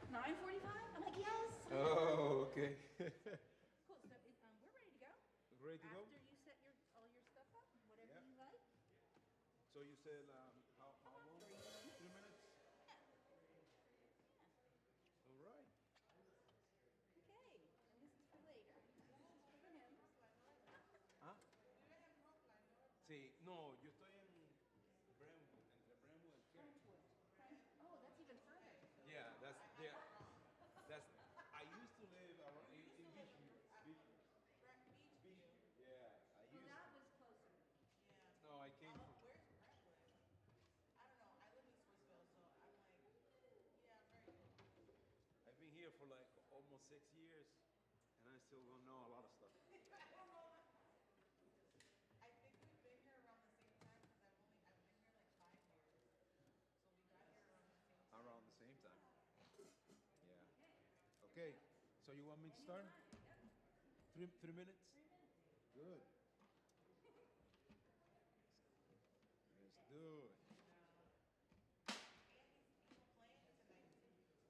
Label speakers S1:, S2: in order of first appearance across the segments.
S1: 9:45? I'm like, yes.
S2: Oh, okay.
S1: Cool. So we're ready to go.
S2: Ready to go?
S1: After you set all your stuff up, whatever
S2: Yeah.
S1: you like.
S2: So you said how
S1: About
S2: long?
S1: 3 minutes.
S2: 3 minutes?
S1: Yeah. Yeah.
S2: All right.
S1: Okay. And this is for later. This is for him.
S2: ¿Ah? Sí, no, yo estoy en Brentwood, entre Brentwood and Kent.
S1: Brentwood. Oh, that's even further.
S2: Yeah, that's. I used to live around in Beachview. Beachview. Beachview. Yeah, I
S1: Well,
S2: used
S1: that
S2: to.
S1: was closer.
S2: No, I came from. I've been here for like almost 6 years, and I still don't know a lot of stuff. Around the same time. Yeah. Okay. So you want me to start? Three minutes?
S1: 3 minutes.
S2: Good. Let's do it.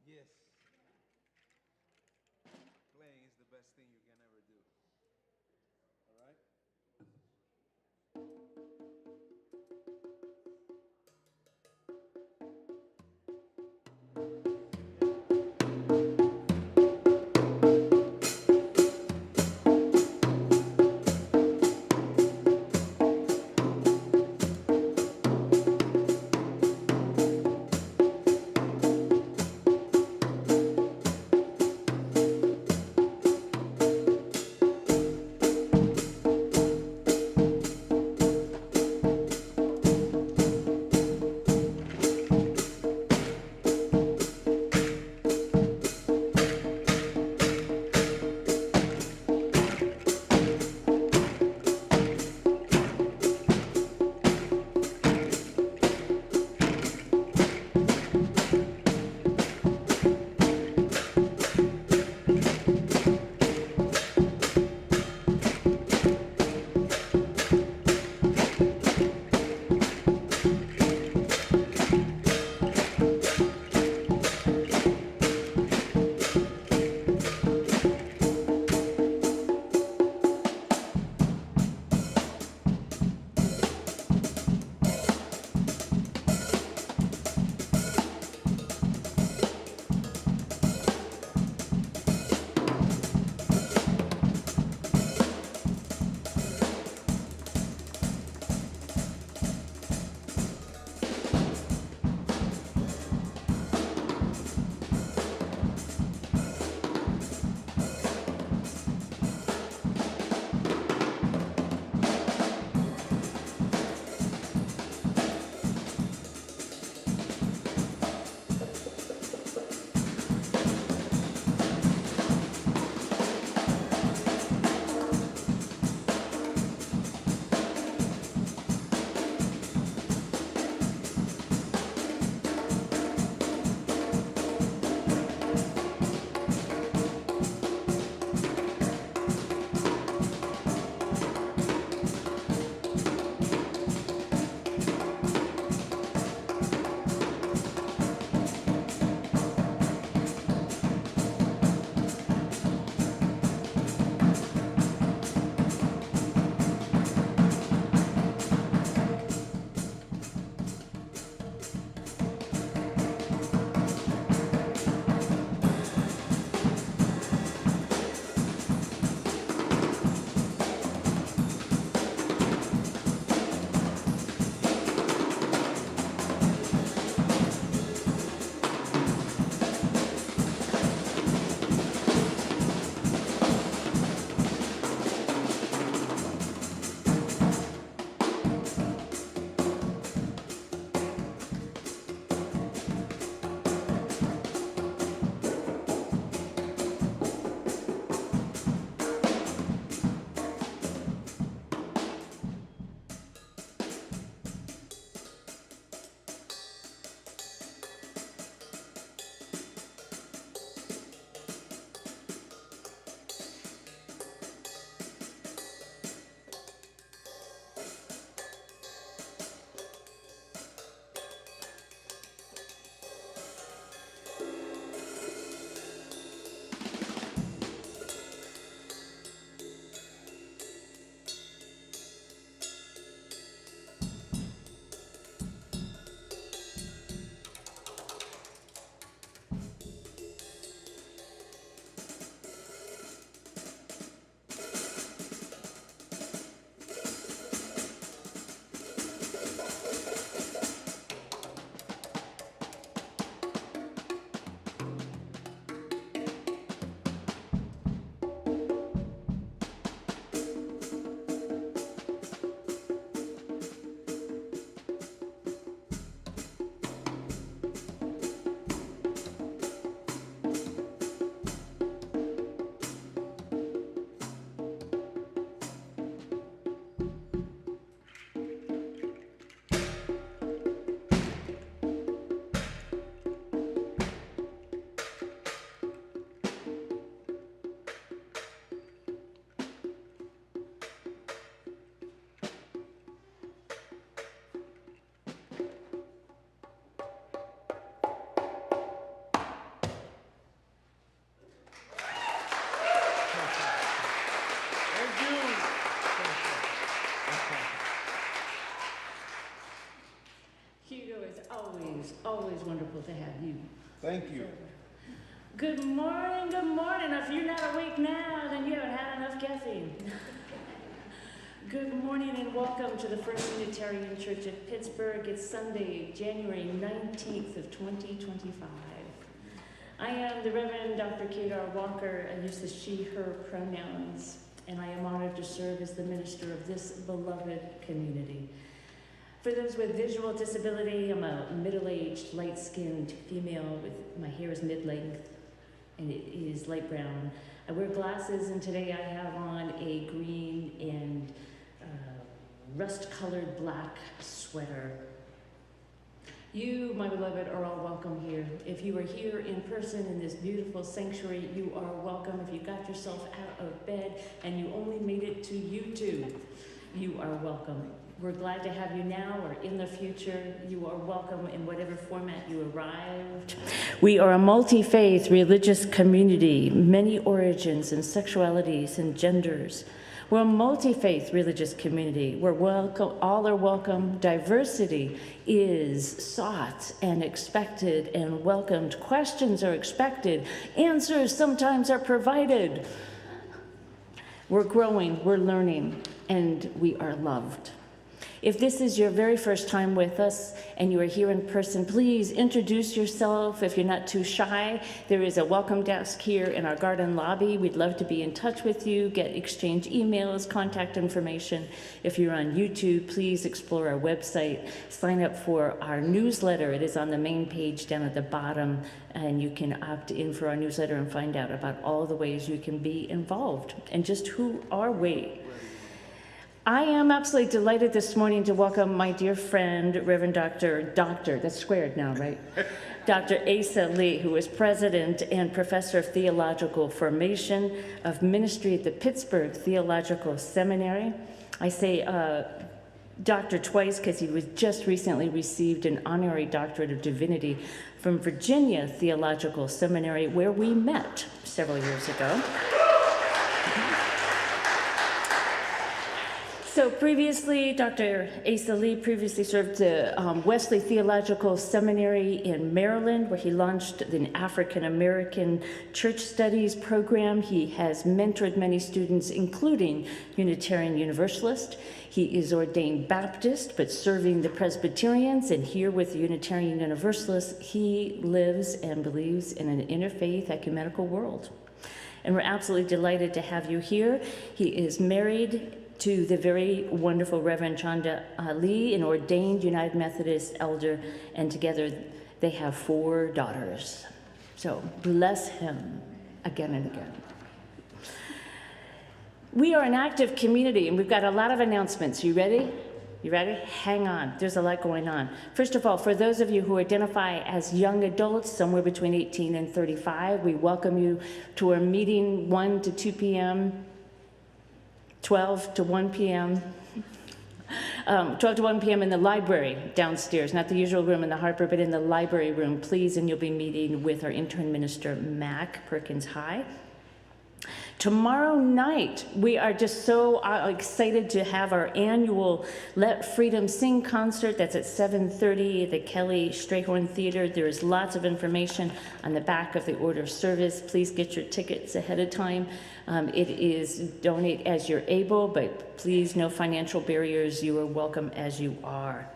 S2: Yes. Playing is the best thing you can ever do. All right? Thank you.
S3: Good morning, good morning. If you're not awake now, then you haven't had enough caffeine. Good morning and welcome to the First Unitarian Church of Pittsburgh. It's Sunday, January 19th of 2025. I am the Reverend Dr. Kedar Walker. I use the she, her pronouns, and I am honored to serve as the minister of this beloved community. For those with visual disability, I'm a middle-aged, light-skinned female with my hair is mid-length and it is light brown. I wear glasses and today I have on a green and rust-colored black sweater. You, my beloved, are all welcome here. If you are here in person in this beautiful sanctuary, you are welcome. If you got yourself out of bed and you only made it to YouTube, you are welcome. We're glad to have you now or in the future. You are welcome in whatever format you arrived. We are a multi-faith religious community, many origins and sexualities and genders. We're a multi-faith religious community. We're welcome, all are welcome. Diversity is sought and expected and welcomed. Questions are expected. Answers sometimes are provided. We're growing, we're learning, and we are loved. If this is your very first time with us and you are here in person, please introduce yourself. If you're not too shy, there is a welcome desk here in our garden lobby. We'd love to be in touch with you, exchange emails, contact information. If you're on YouTube, please explore our website. Sign up for our newsletter. It is on the main page down at the bottom, and you can opt in for our newsletter and find out about all the ways you can be involved. And just who are we? I am absolutely delighted this morning to welcome my dear friend, Reverend Dr. That's squared now, right? Dr. Asa Lee, who is President and Professor of Theological Formation of Ministry at the Pittsburgh Theological Seminary. I say doctor twice because he was just recently received an honorary doctorate of divinity from Virginia Theological Seminary, where we met several years ago. So previously, Dr. Asa Lee previously served the Wesley Theological Seminary in Maryland, where he launched an African American Church Studies program. He has mentored many students, including Unitarian Universalist. He is ordained Baptist, but serving the Presbyterians, and here with the Unitarian Universalists, he lives and believes in an interfaith ecumenical world. And we're absolutely delighted to have you here. He is married to the very wonderful Reverend Chanda Ali, an ordained United Methodist elder, and together they have 4 daughters. So bless him again and again. We are an active community, and we've got a lot of announcements. You ready? You ready? Hang on. There's a lot going on. First of all, for those of you who identify as young adults, somewhere between 18 and 35, we welcome you to our meeting 1 to 2 p.m., 12 to 1 p.m., 12 to 1 p.m. in the library downstairs, not the usual room in the Harper, but in the library room, please, and you'll be meeting with our intern minister, Mac Perkins High. Tomorrow night, we are just so excited to have our annual Let Freedom Sing concert. That's at 7:30 at the Kelly Strayhorn Theater. There is lots of information on the back of the order of service. Please get your tickets ahead of time. It is donate as you're able, but please, no financial barriers. You are welcome as you are.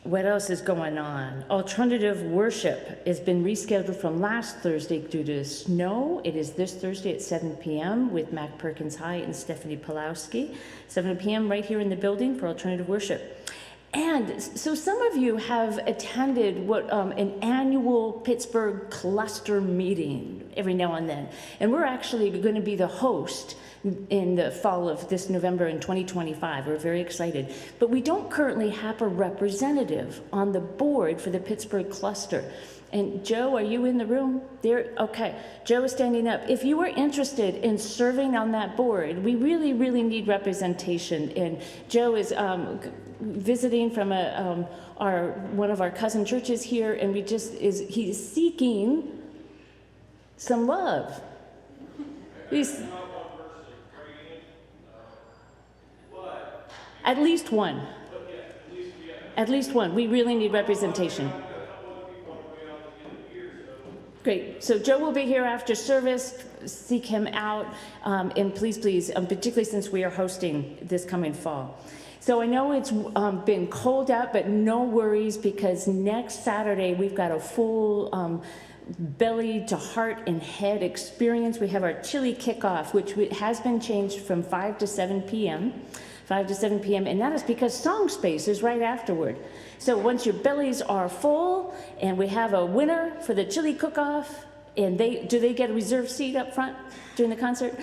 S3: What else is going on? Alternative worship has been rescheduled from last Thursday due to snow. It is this Thursday at 7 p.m. with Mac Perkins High and Stephanie Pulowski. 7 p.m. right here in the building for alternative worship. And so some of you have attended what an annual Pittsburgh cluster meeting every now and then. And we're actually going to be the host in the fall of this November in 2025. We're very excited. But we don't currently have a representative on the board for the Pittsburgh cluster. And Joe, are you in the room? There, okay. Joe is standing up. If you are interested in serving on that board, we really, really need representation. And Joe is visiting from one of our cousin churches here, and he's seeking some love. At least one. At least one. We really need representation. Great. So Joe will be here after service. Seek him out. And please, particularly since we are hosting this coming fall. So I know it's been cold out, but no worries, because next Saturday we've got a full belly to heart and head experience. We have our chili kickoff, which has been changed from 5 to 7 p.m. 5 to 7 p.m. And that is because Song Space is right afterward. So once your bellies are full, and we have a winner for the chili cook-off, and do they get a reserved seat up front during the concert?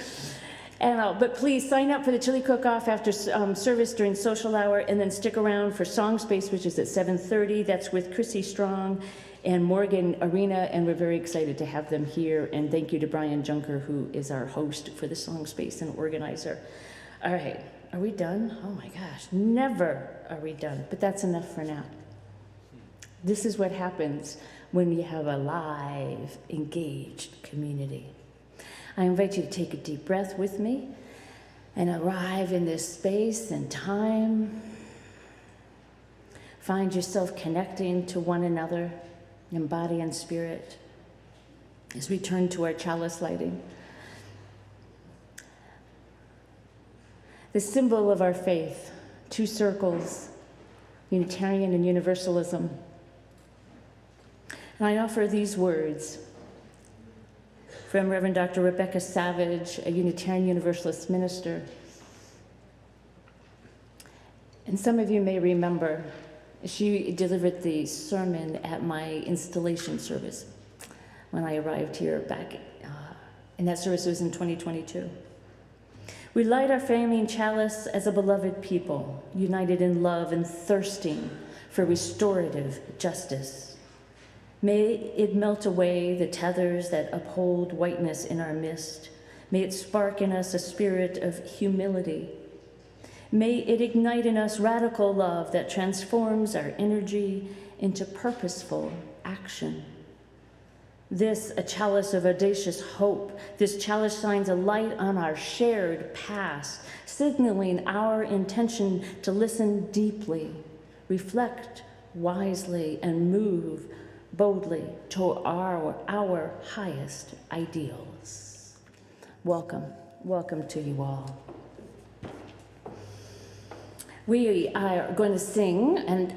S3: And, but please sign up for the chili cook-off after service during social hour, and then stick around for Song Space, which is at 7:30. That's with Chrissy Strong and Morgan Arena, and we're very excited to have them here. And thank you to Brian Junker, who is our host for the Song Space and organizer. All right, are we done? Oh my gosh, never are we done, but that's enough for now. This is what happens when you have a live, engaged community. I invite you to take a deep breath with me and arrive in this space and time. Find yourself connecting to one another in body and spirit as we turn to our chalice lighting. The symbol of our faith, 2 circles, Unitarian and Universalism. And I offer these words from Reverend Dr. Rebecca Savage, a Unitarian Universalist minister. And some of you may remember, she delivered the sermon at my installation service when I arrived here back, and that service was in 2022. We light our flaming chalice as a beloved people, united in love and thirsting for restorative justice. May it melt away the tethers that uphold whiteness in our midst. May it spark in us a spirit of humility. May it ignite in us radical love that transforms our energy into purposeful action. This, a chalice of audacious hope. This chalice shines a light on our shared past, signaling our intention to listen deeply, reflect wisely, and move boldly to our highest ideals. Welcome to you all. We are going to sing, and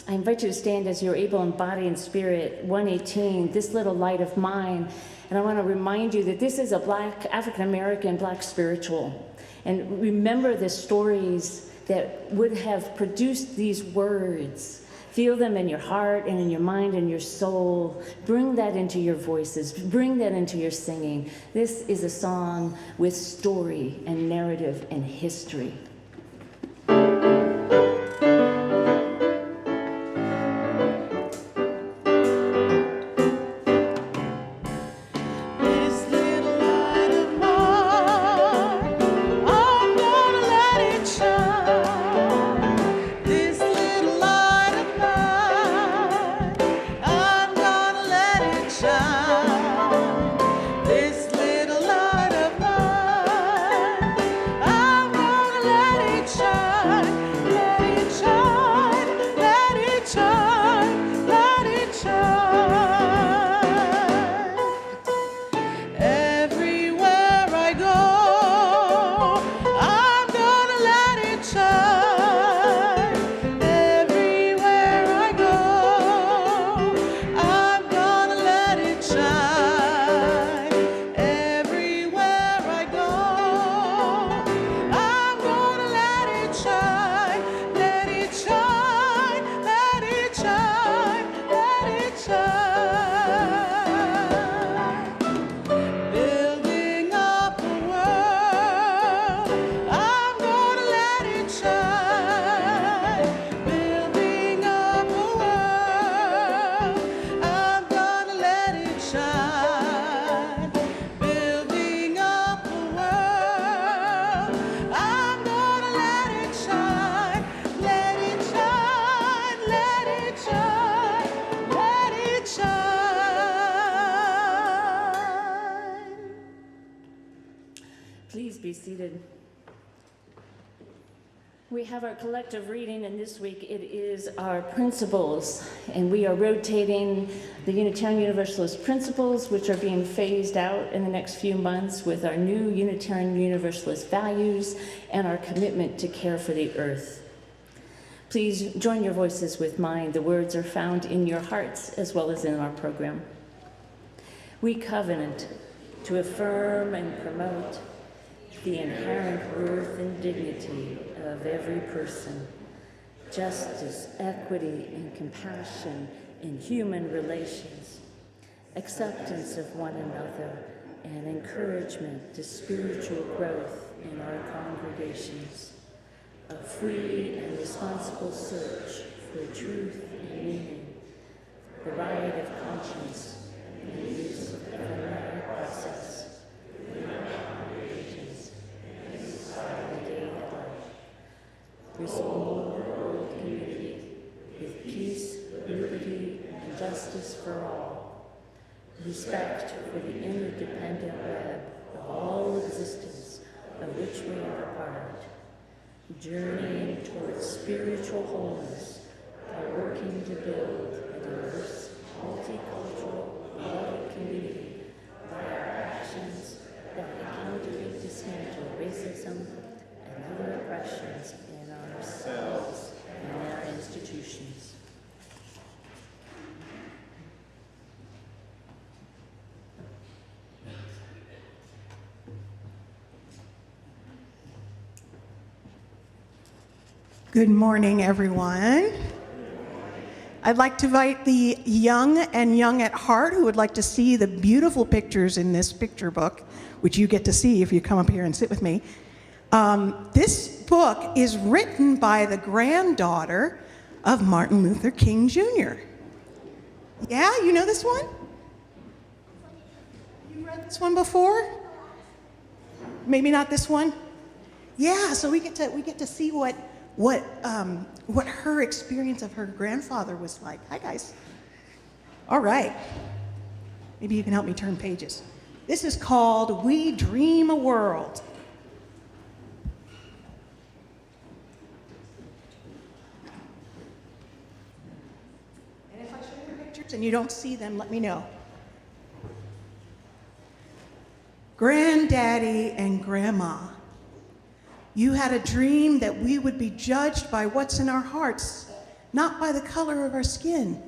S3: I invite you to stand as you're able in body and spirit. 118, This Little Light of Mine. And I want to remind you that this is a Black, African-American Black spiritual. And remember the stories that would have produced these words. Feel them in your heart and in your mind and your soul. Bring that into your voices. Bring that into your singing. This is a song with story and narrative and history. Please be seated. We have our collective reading, and this week it is our principles, and we are rotating the Unitarian Universalist principles, which are being phased out in the next few months with our new Unitarian Universalist values and our commitment to care for the earth. Please join your voices with mine. The words are found in your hearts as well as in our program. We covenant to affirm and promote the inherent worth and dignity of every person, justice, equity, and compassion in human relations, acceptance of one another, and encouragement to spiritual growth in our congregations, a free and responsible search for truth and meaning, the right of conscience, and the use of the merit process in our congregations and society at large. Restore the world community with peace, liberty, and justice for all. Respect for the interdependent web of all existence of which we are a part. Journeying towards spiritual wholeness by working to build a diverse, multicultural, loving community by our actions that accountably dismantle racism and other oppressions in ourselves and our institutions.
S4: Good morning, everyone. I'd like to invite the young and young at heart who would like to see the beautiful pictures in this picture book, which you get to see if you come up here and sit with me. This book is written by the granddaughter of Martin Luther King Jr. Yeah, you know this one? You read this one before? Maybe not this one? Yeah, so we get to see what her experience of her grandfather was like. Hi, guys. All right. Maybe you can help me turn pages. This is called We Dream a World. And if I show you pictures and you don't see them, let me know. Granddaddy and Grandma. You had a dream that we would be judged by what's in our hearts, not by the color of our skin.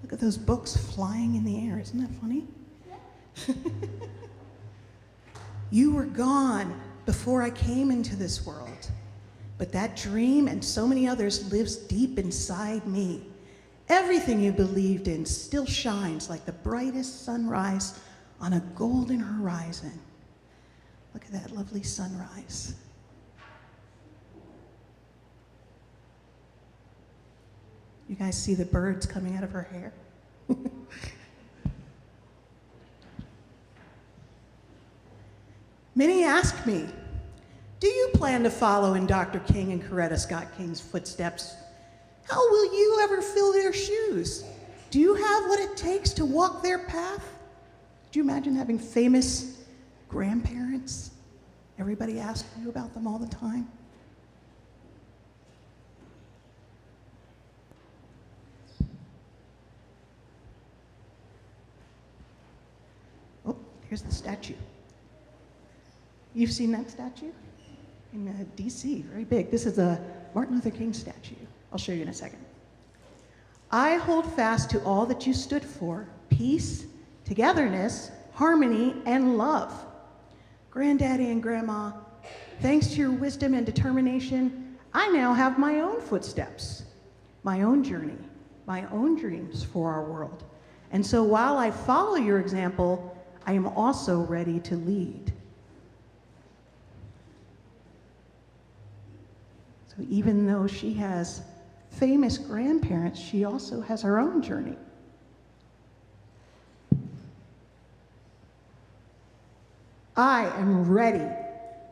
S4: Look at those books flying in the air. Isn't that funny? You were gone before I came into this world, but that dream and so many others lives deep inside me. Everything you believed in still shines like the brightest sunrise on a golden horizon. Look at that lovely sunrise. You guys see the birds coming out of her hair? Many ask me, do you plan to follow in Dr. King and Coretta Scott King's footsteps? How will you ever fill their shoes? Do you have what it takes to walk their path? Do you imagine having famous grandparents? Everybody asks you about them all the time. Oh, here's the statue. You've seen that statue? In DC, very big. This is a Martin Luther King statue. I'll show you in a second. I hold fast to all that you stood for: peace, togetherness, harmony, and love. Granddaddy and Grandma, thanks to your wisdom and determination, I now have my own footsteps, my own journey, my own dreams for our world. And so while I follow your example, I am also ready to lead. So even though she has famous grandparents, she also has her own journey. I am ready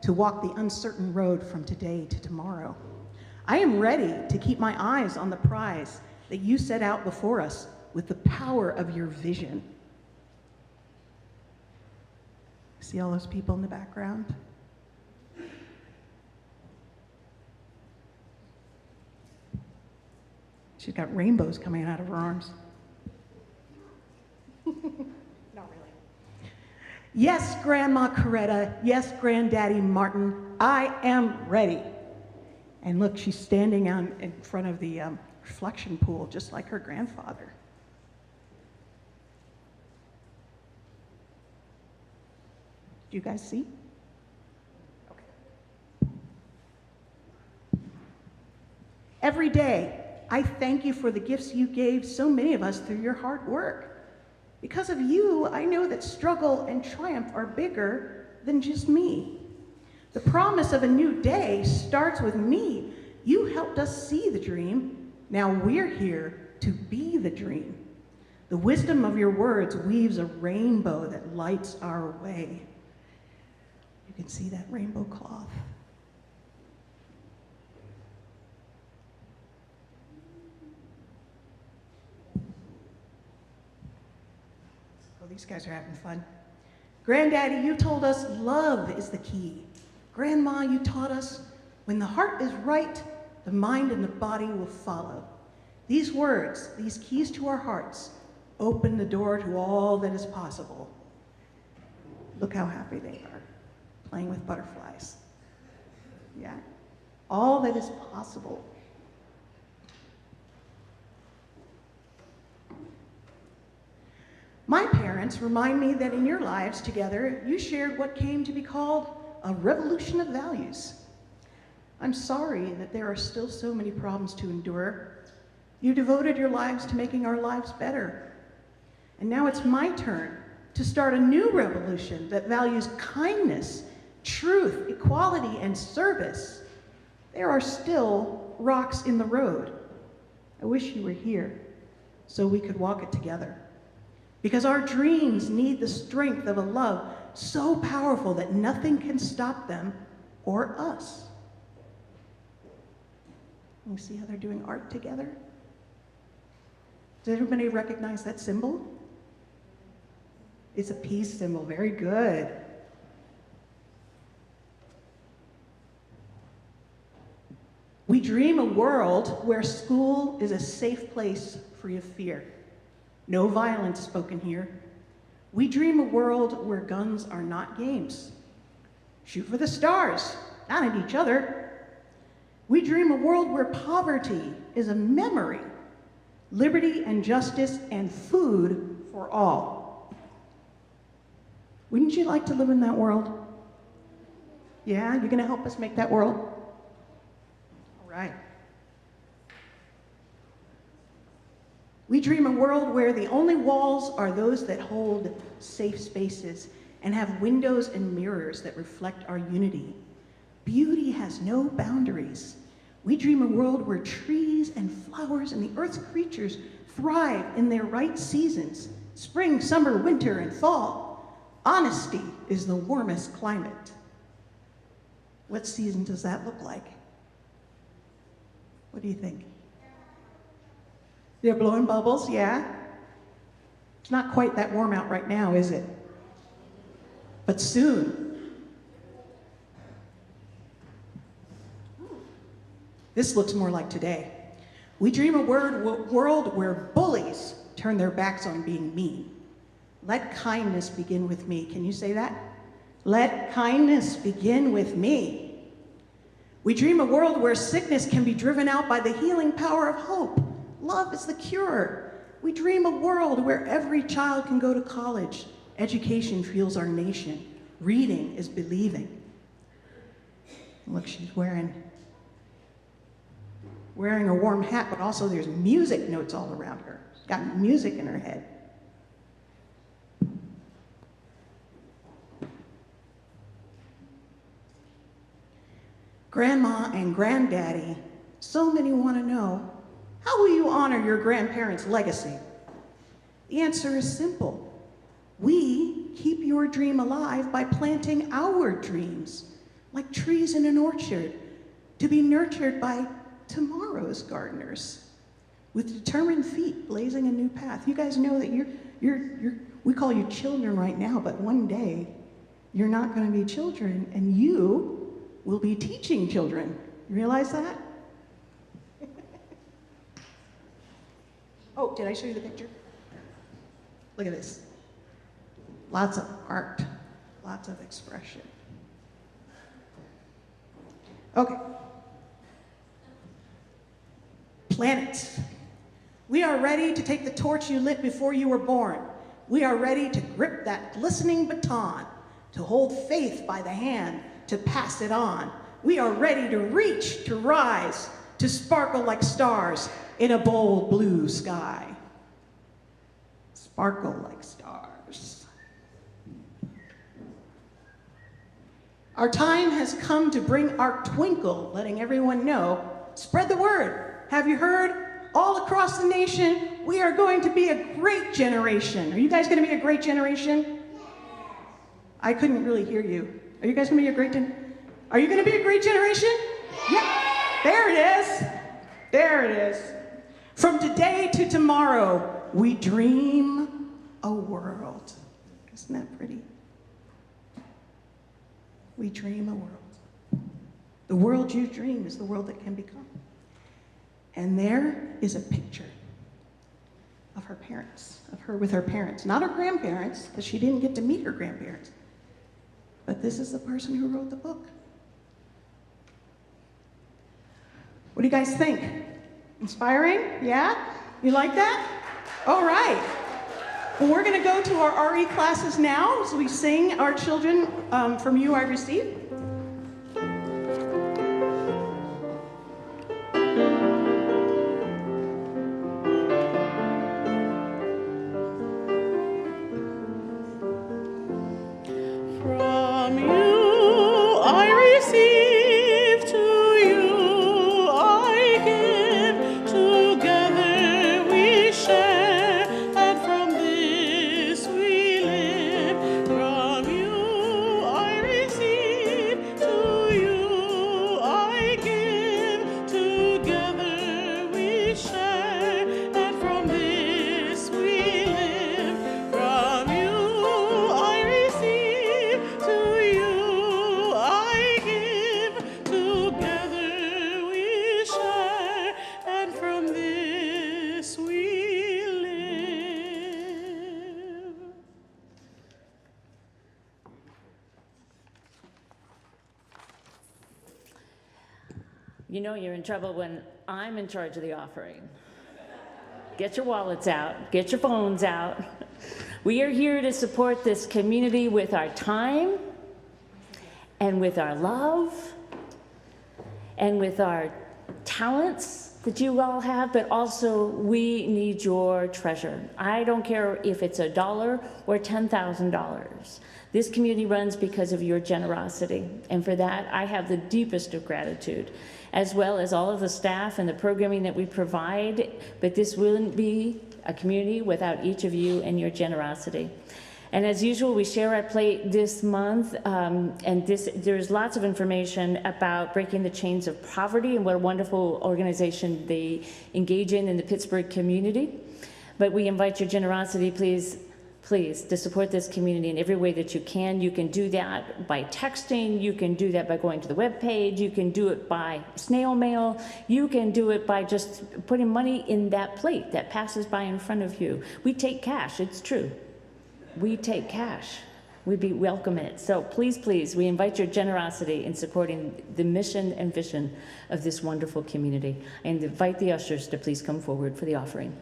S4: to walk the uncertain road from today to tomorrow. I am ready to keep my eyes on the prize that you set out before us, with the power of your vision. See all those people in the background? She's got rainbows coming out of her arms. Not really. Yes, Grandma Coretta. Yes, Granddaddy Martin. I am ready. And look, she's standing in front of the reflection pool, just like her grandfather. Do you guys see? Okay. Every day, I thank you for the gifts you gave so many of us through your hard work. Because of you, I know that struggle and triumph are bigger than just me. The promise of a new day starts with me. You helped us see the dream. Now we're here to be the dream. The wisdom of your words weaves a rainbow that lights our way. You can see that rainbow cloth. Oh, these guys are having fun. Granddaddy, you told us love is the key. Grandma, you taught us when the heart is right, the mind and the body will follow. These words, these keys to our hearts, open the door to all that is possible. Look how happy they are, playing with butterflies. Yeah, all that is possible. My parents remind me that in your lives together, you shared what came to be called a revolution of values. I'm sorry that there are still so many problems to endure. You devoted your lives to making our lives better. And now it's my turn to start a new revolution that values kindness, truth, equality, and service. There are still rocks in the road. I wish you were here so we could walk it together. Because our dreams need the strength of a love so powerful that nothing can stop them or us. You see how they're doing art together? Does everybody recognize that symbol? It's a peace symbol. Very good. We dream a world where school is a safe place free of fear. No violence spoken here. We dream a world where guns are not games. Shoot for the stars, not at each other. We dream a world where poverty is a memory, liberty and justice and food for all. Wouldn't you like to live in that world? Yeah, you're gonna help us make that world? All right. We dream a world where the only walls are those that hold safe spaces and have windows and mirrors that reflect our unity. Beauty has no boundaries. We dream a world where trees and flowers and the earth's creatures thrive in their right seasons, spring, summer, winter, and fall. Honesty is the warmest climate. What season does that look like? What do you think? They're blowing bubbles, yeah? It's not quite that warm out right now, is it? But soon. This looks more like today. We dream a world where bullies turn their backs on being mean. Let kindness begin with me. Can you say that? Let kindness begin with me. We dream a world where sickness can be driven out by the healing power of hope. Love is the cure. We dream a world where every child can go to college. Education fuels our nation. Reading is believing. Look, she's wearing a warm hat, but also there's music notes all around her. She's got music in her head. Grandma and Granddaddy, so many want to know, how will you honor your grandparents' legacy? The answer is simple. We keep your dream alive by planting our dreams, like trees in an orchard, to be nurtured by tomorrow's gardeners. with determined feet, blazing a new path. You guys know that we call you children right now, but one day you're not going to be children, and you will be teaching children. You realize that? Oh, did I show you the picture? Look at this. Lots of art, lots of expression. Okay. Planets. We are ready to take the torch you lit before you were born. We are ready to grip that glistening baton, to hold faith by the hand, to pass it on. We are ready to reach, to rise, to sparkle like stars in a bold blue sky. Sparkle like stars. Our time has come to bring our twinkle, letting everyone know. Spread the word. Have you heard? All across the nation, we are going to be a great generation. Are you guys going to be a great generation? I couldn't really hear you. Are you guys going to be a great generation? Are you going to be a great generation? Yeah. There it is. There it is. From today to tomorrow, we dream a world. Isn't that pretty? We dream a world. The world you dream is the world that can become. And there is a picture of her parents, of her with her parents. Not her grandparents, because she didn't get to meet her grandparents. But this is the person who wrote the book. What do you guys think? Inspiring? Yeah? You like that? All right. Well, we're going to go to our RE classes now as we sing Our Children from You I Receive.
S3: You know you're in trouble when I'm in charge of the offering. Get your wallets out, get your phones out. We are here to support this community with our time and with our love and with our talents that you all have, but also we need your treasure. I don't care if it's $1 or $10,000. This community runs because of your generosity, and for that I have the deepest of gratitude, as well as all of the staff and the programming that we provide, but this wouldn't be a community without each of you and your generosity. And as usual, we share our plate this month, and there's lots of information about breaking the chains of poverty and what a wonderful organization they engage in the Pittsburgh community. But we invite your generosity, please, to support this community in every way that you can. You can do that by texting, you can do that by going to the webpage, you can do it by snail mail, you can do it by just putting money in that plate that passes by in front of you. We take cash, it's true. We take cash. We'd welcome it. So please, please, we invite your generosity in supporting the mission and vision of this wonderful community. And invite the ushers to please come forward for the offering.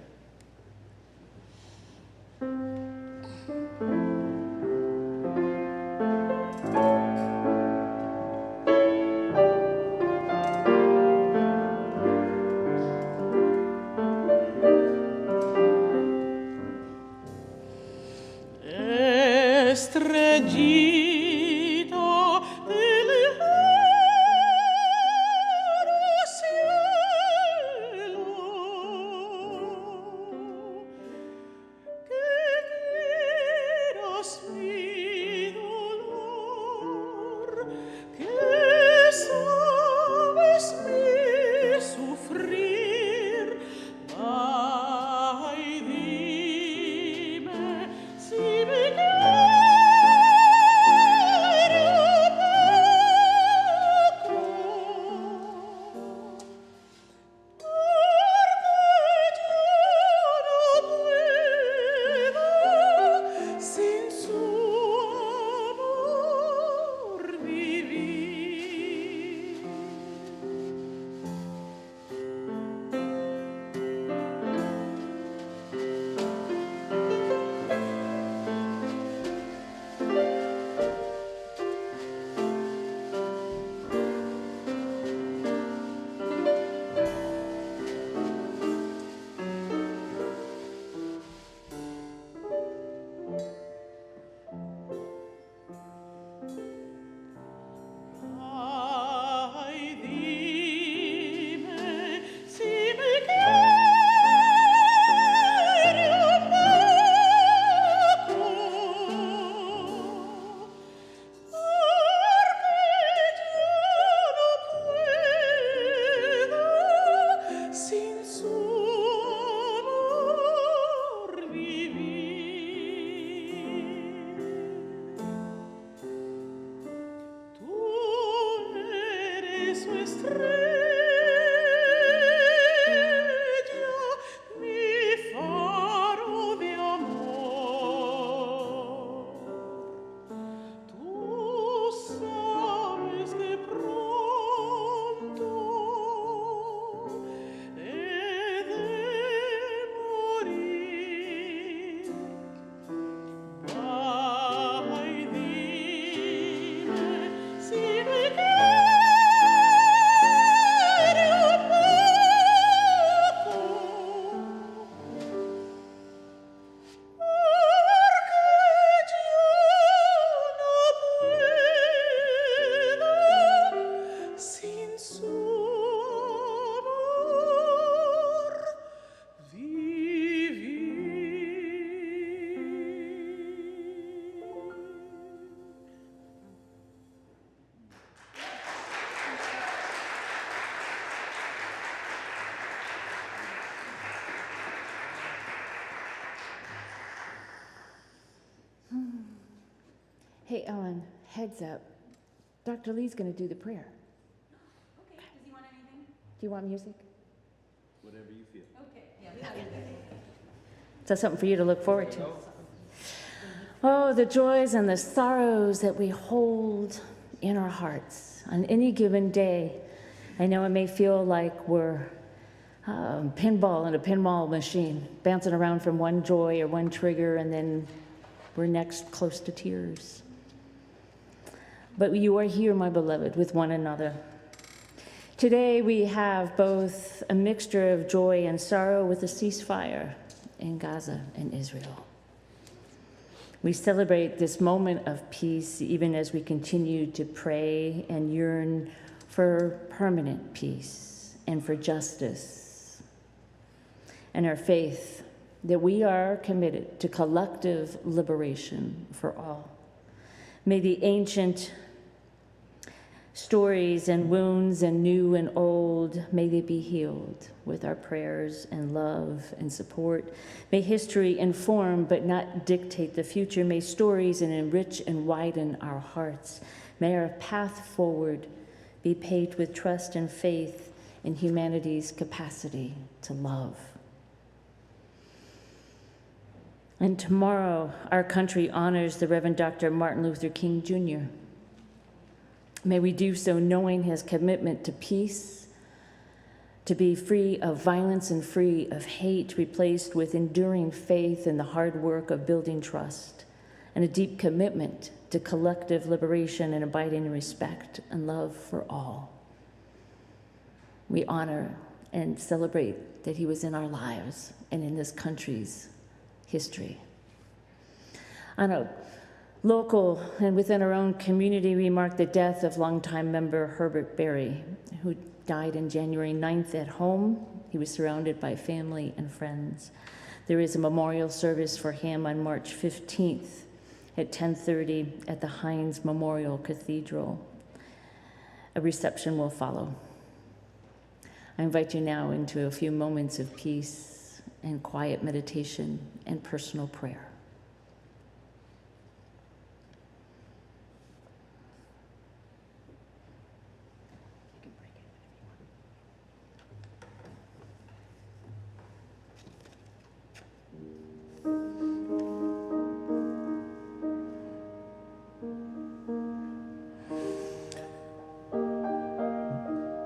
S3: Hey, Ellen, heads up. Dr. Lee's going to do the prayer.
S1: Okay, does he want anything?
S3: Do you want music?
S2: Whatever you feel.
S1: Okay, yeah, we got it.
S3: Is that something for you to look forward to? Oh, the joys and the sorrows that we hold in our hearts on any given day. I know it may feel like we're pinball in a pinball machine, bouncing around from one joy or one trigger, and then we're next close to tears. But you are here, my beloved, with one another. Today we have both a mixture of joy and sorrow with a ceasefire in Gaza and Israel. We celebrate this moment of peace even as we continue to pray and yearn for permanent peace and for justice. And our faith that we are committed to collective liberation for all. May the ancient stories and wounds and new and old, may they be healed with our prayers and love and support. May history inform but not dictate the future. May stories enrich and widen our hearts. May our path forward be paved with trust and faith in humanity's capacity to love. And tomorrow, our country honors the Reverend Dr. Martin Luther King, Jr. May we do so knowing his commitment to peace, to be free of violence and free of hate, replaced with enduring faith in the hard work of building trust, and a deep commitment to collective liberation and abiding in respect and love for all. We honor and celebrate that he was in our lives and in this country's history. On a local and within our own community, we mark the death of longtime member Herbert Berry, who died on January 9th at home. He was surrounded by family and friends. There is a memorial service for him on March 15th at 10:30 at the Hines Memorial Cathedral. A reception will follow. I invite you now into a few moments of peace and quiet meditation and personal prayer.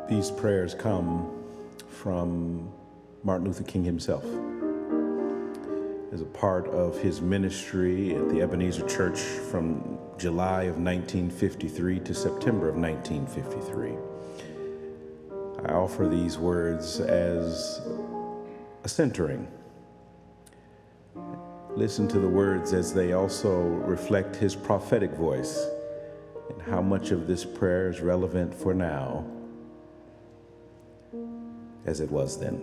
S2: These prayers come from Martin Luther King himself. As a part of his ministry at the Ebenezer Church from July of 1953 to September of 1953. I offer these words as a centering. Listen to the words as they also reflect his prophetic voice and how much of this prayer is relevant for now as it was then.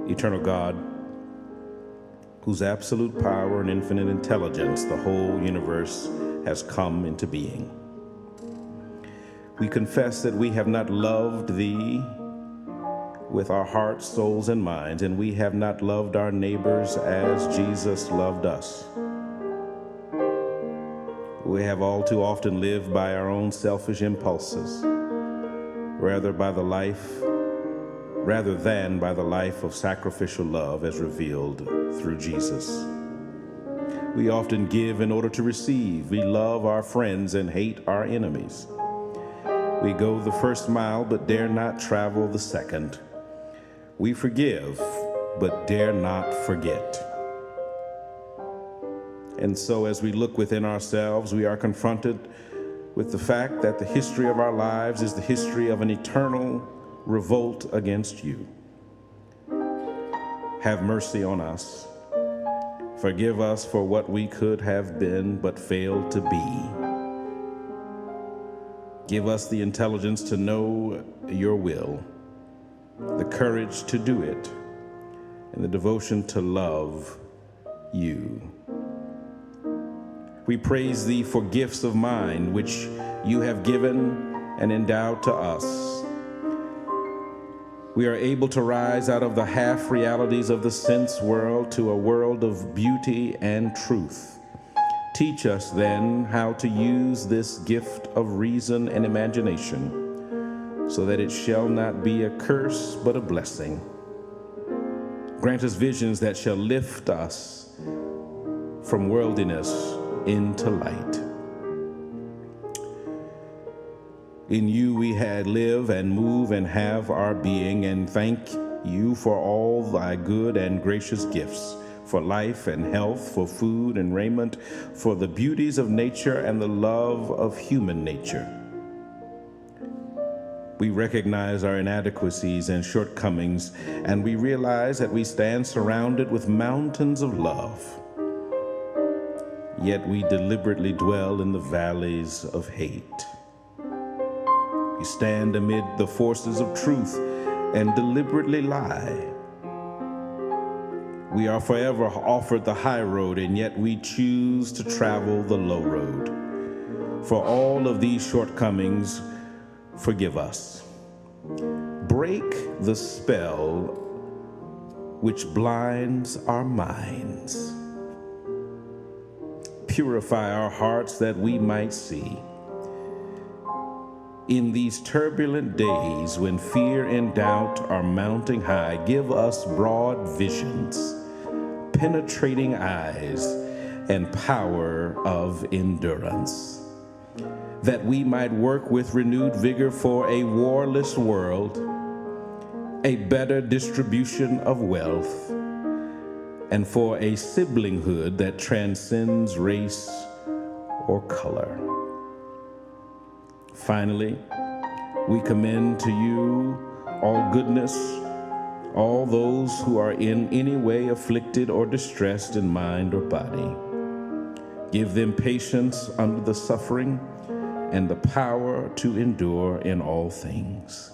S2: Eternal God, whose absolute power and infinite intelligence the whole universe has come into being. We confess that we have not loved Thee with our hearts, souls, and minds, and we have not loved our neighbors as Jesus loved us. We have all too often lived by our own selfish impulses, rather than by the life of sacrificial love as revealed through Jesus. We often give in order to receive. We love our friends and hate our enemies. We go the first mile but dare not travel the second. We forgive but dare not forget. And so as we look within ourselves, we are confronted with the fact that the history of our lives is the history of an eternal revolt against you. Have mercy on us. Forgive us for what we could have been but failed to be. Give us the intelligence to know your will, the courage to do it, and the devotion to love you. We praise thee for gifts of mind which you have given and endowed to us. We are able to rise out of the half realities of the sense world to a world of beauty and truth. Teach us then how to use this gift of reason and imagination so that it shall not be a curse but a blessing. Grant us visions that shall lift us from worldliness into light. In you we live and move and have our being, and thank you for all thy good and gracious gifts, for life and health, for food and raiment, for the beauties of nature and the love of human nature. We recognize our inadequacies and shortcomings, and we realize that we stand surrounded with mountains of love. Yet we deliberately dwell in the valleys of hate. We stand amid the forces of truth and deliberately lie. We are forever offered the high road, and yet we choose to travel the low road. For all of these shortcomings, forgive us. Break the spell which blinds our minds. Purify our hearts that we might see. In these turbulent days when fear and doubt are mounting high, give us broad visions, penetrating eyes, and power of endurance, that we might work with renewed vigor for a warless world, a better distribution of wealth, and for a siblinghood that transcends race or color. Finally, we commend to you all goodness, all those who are in any way afflicted or distressed in mind or body. Give them patience under the suffering and the power to endure in all things.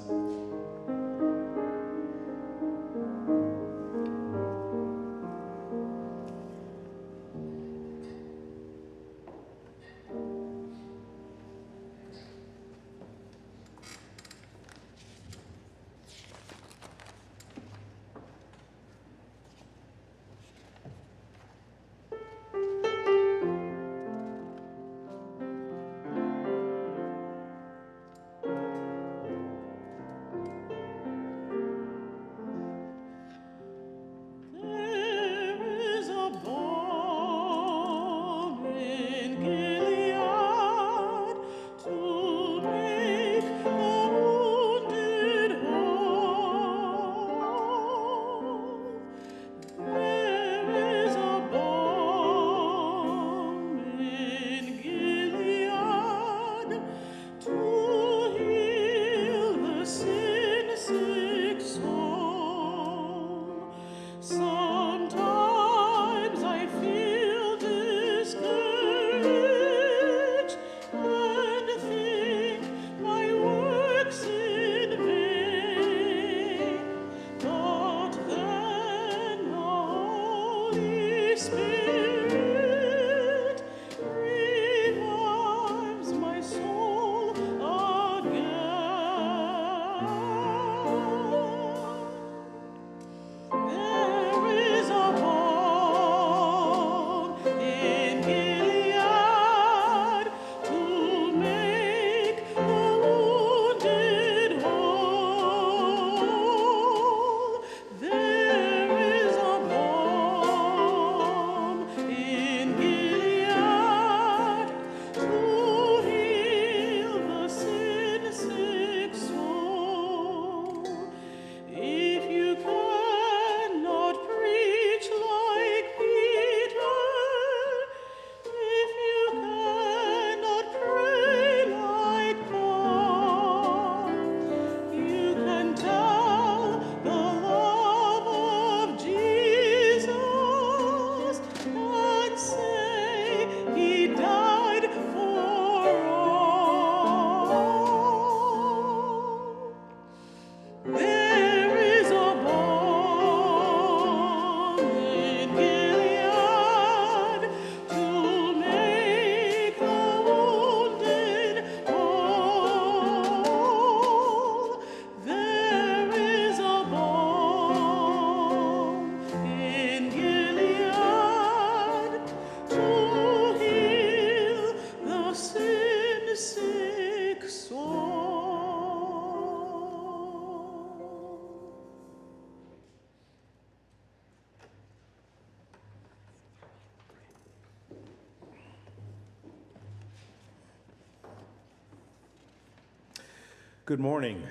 S2: Good morning.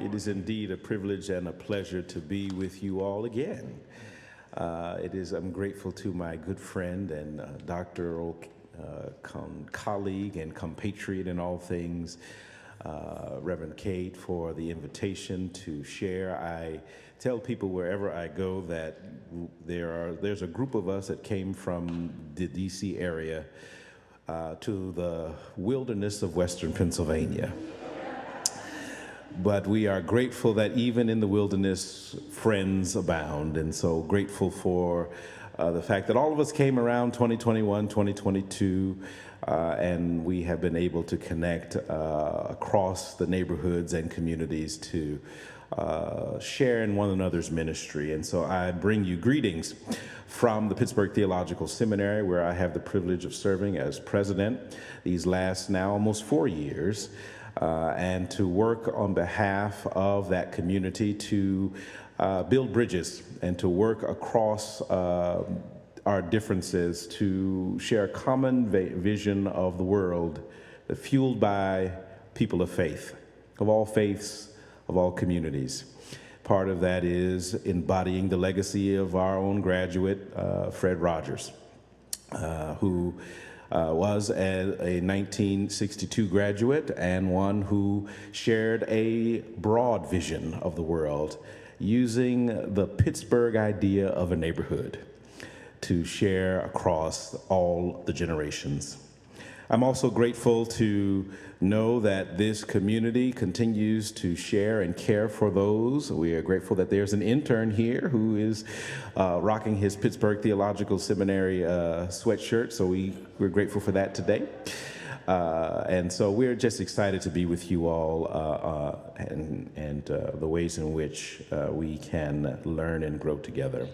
S2: It is indeed a privilege and a pleasure to be with you all again. I'm grateful to my good friend and doctoral colleague and compatriot in all things, Reverend Kate, for the invitation to share. I tell people wherever I go that there's a group of us that came from the D.C. area to the wilderness of Western Pennsylvania. But we are grateful that even in the wilderness, friends abound. And so grateful for the fact that all of us came around 2021, 2022, and we have been able to connect across the neighborhoods and communities to share in one another's ministry. And so I bring you greetings from the Pittsburgh Theological Seminary, where I have the privilege of serving as president these last now almost 4 years. And to work on behalf of that community to build bridges and to work across our differences to share a common vision of the world that fueled by people of faith, of all faiths, of all communities. Part of that is embodying the legacy of our own graduate, Fred Rogers, who was a 1962 graduate and one who shared a broad vision of the world using the Pittsburgh idea of a neighborhood to share across all the generations. I'm also grateful to know that this community continues to share and care for those. We are grateful that there's an intern here who is rocking his Pittsburgh Theological Seminary sweatshirt, so we're grateful for that today. And so we're just excited to be with you all and the ways in which we can learn and grow together.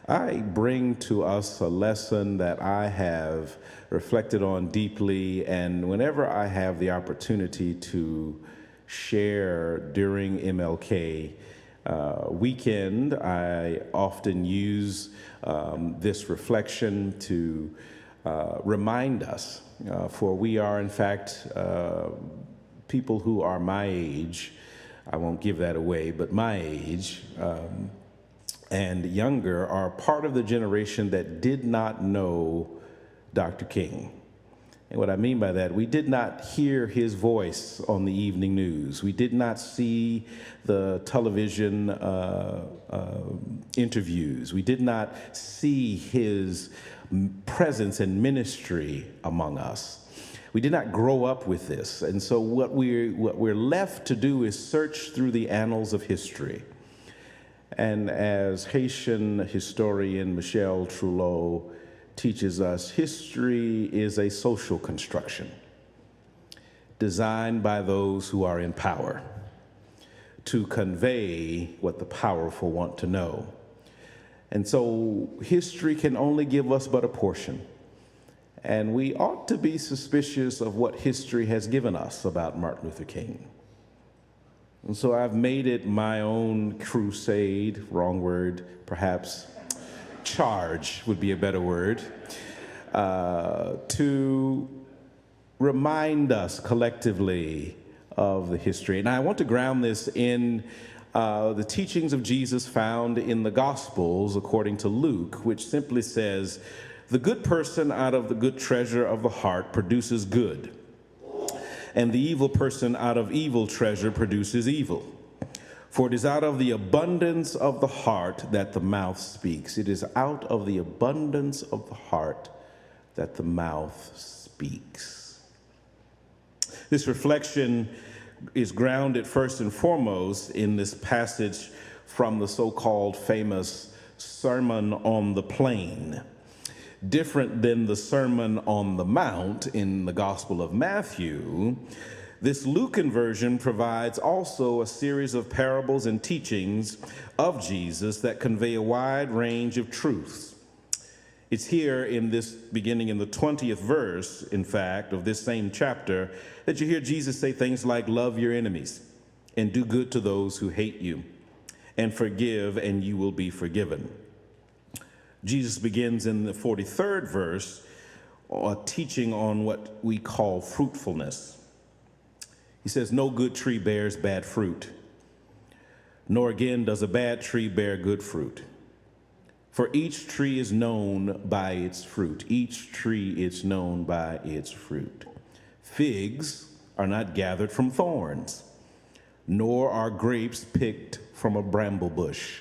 S2: I bring to us a lesson that I have reflected on deeply, and whenever I have the opportunity to share during MLK weekend, I often use this reflection to remind us, for we are in fact people who are my age. I won't give that away, but my age and younger are part of the generation that did not know Dr. King. And what I mean by that, we did not hear his voice on the evening news. We did not see the television interviews. We did not see his presence and ministry among us. We did not grow up with this. And so what we're left to do is search through the annals of history. And as Haitian historian Michel Trulot teaches us, history is a social construction designed by those who are in power to convey what the powerful want to know. And so history can only give us but a portion. And we ought to be suspicious of what history has given us about Martin Luther King. And so I've made it my own crusade, wrong word, perhaps charge would be a better word, to remind us collectively of the history. And I want to ground this in the teachings of Jesus found in the Gospels according to Luke, which simply says, the good person out of the good treasure of the heart produces good, and the evil person out of evil treasure produces evil. For it is out of the abundance of the heart that the mouth speaks. It is out of the abundance of the heart that the mouth speaks. This reflection is grounded first and foremost in this passage from the so-called famous Sermon on the Plain. Different than the Sermon on the Mount in the Gospel of Matthew, this Lucan version provides also a series of parables and teachings of Jesus that convey a wide range of truths. It's here in this, beginning in the 20th verse, in fact, of this same chapter, that you hear Jesus say things like, love your enemies and do good to those who hate you, and forgive and you will be forgiven. Jesus begins in the 43rd verse, a teaching on what we call fruitfulness. He says, no good tree bears bad fruit, nor again does a bad tree bear good fruit. For each tree is known by its fruit. Each tree is known by its fruit. Figs are not gathered from thorns, nor are grapes picked from a bramble bush.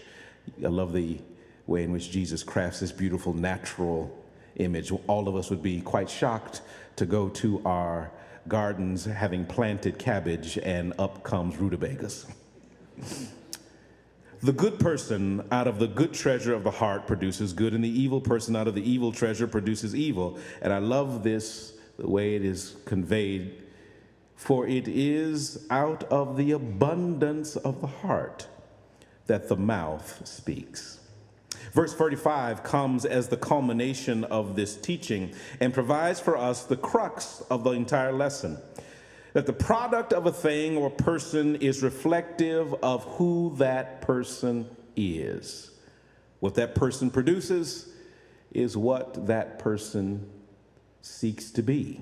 S2: I love the way in which Jesus crafts this beautiful natural image. All of us would be quite shocked to go to our gardens having planted cabbage and up comes rutabagas. The good person out of the good treasure of the heart produces good, and the evil person out of the evil treasure produces evil. And I love this, the way it is conveyed. For it is out of the abundance of the heart that the mouth speaks. Verse 35 comes as the culmination of this teaching and provides for us the crux of the entire lesson. That the product of a thing or person is reflective of who that person is. What that person produces is what that person seeks to be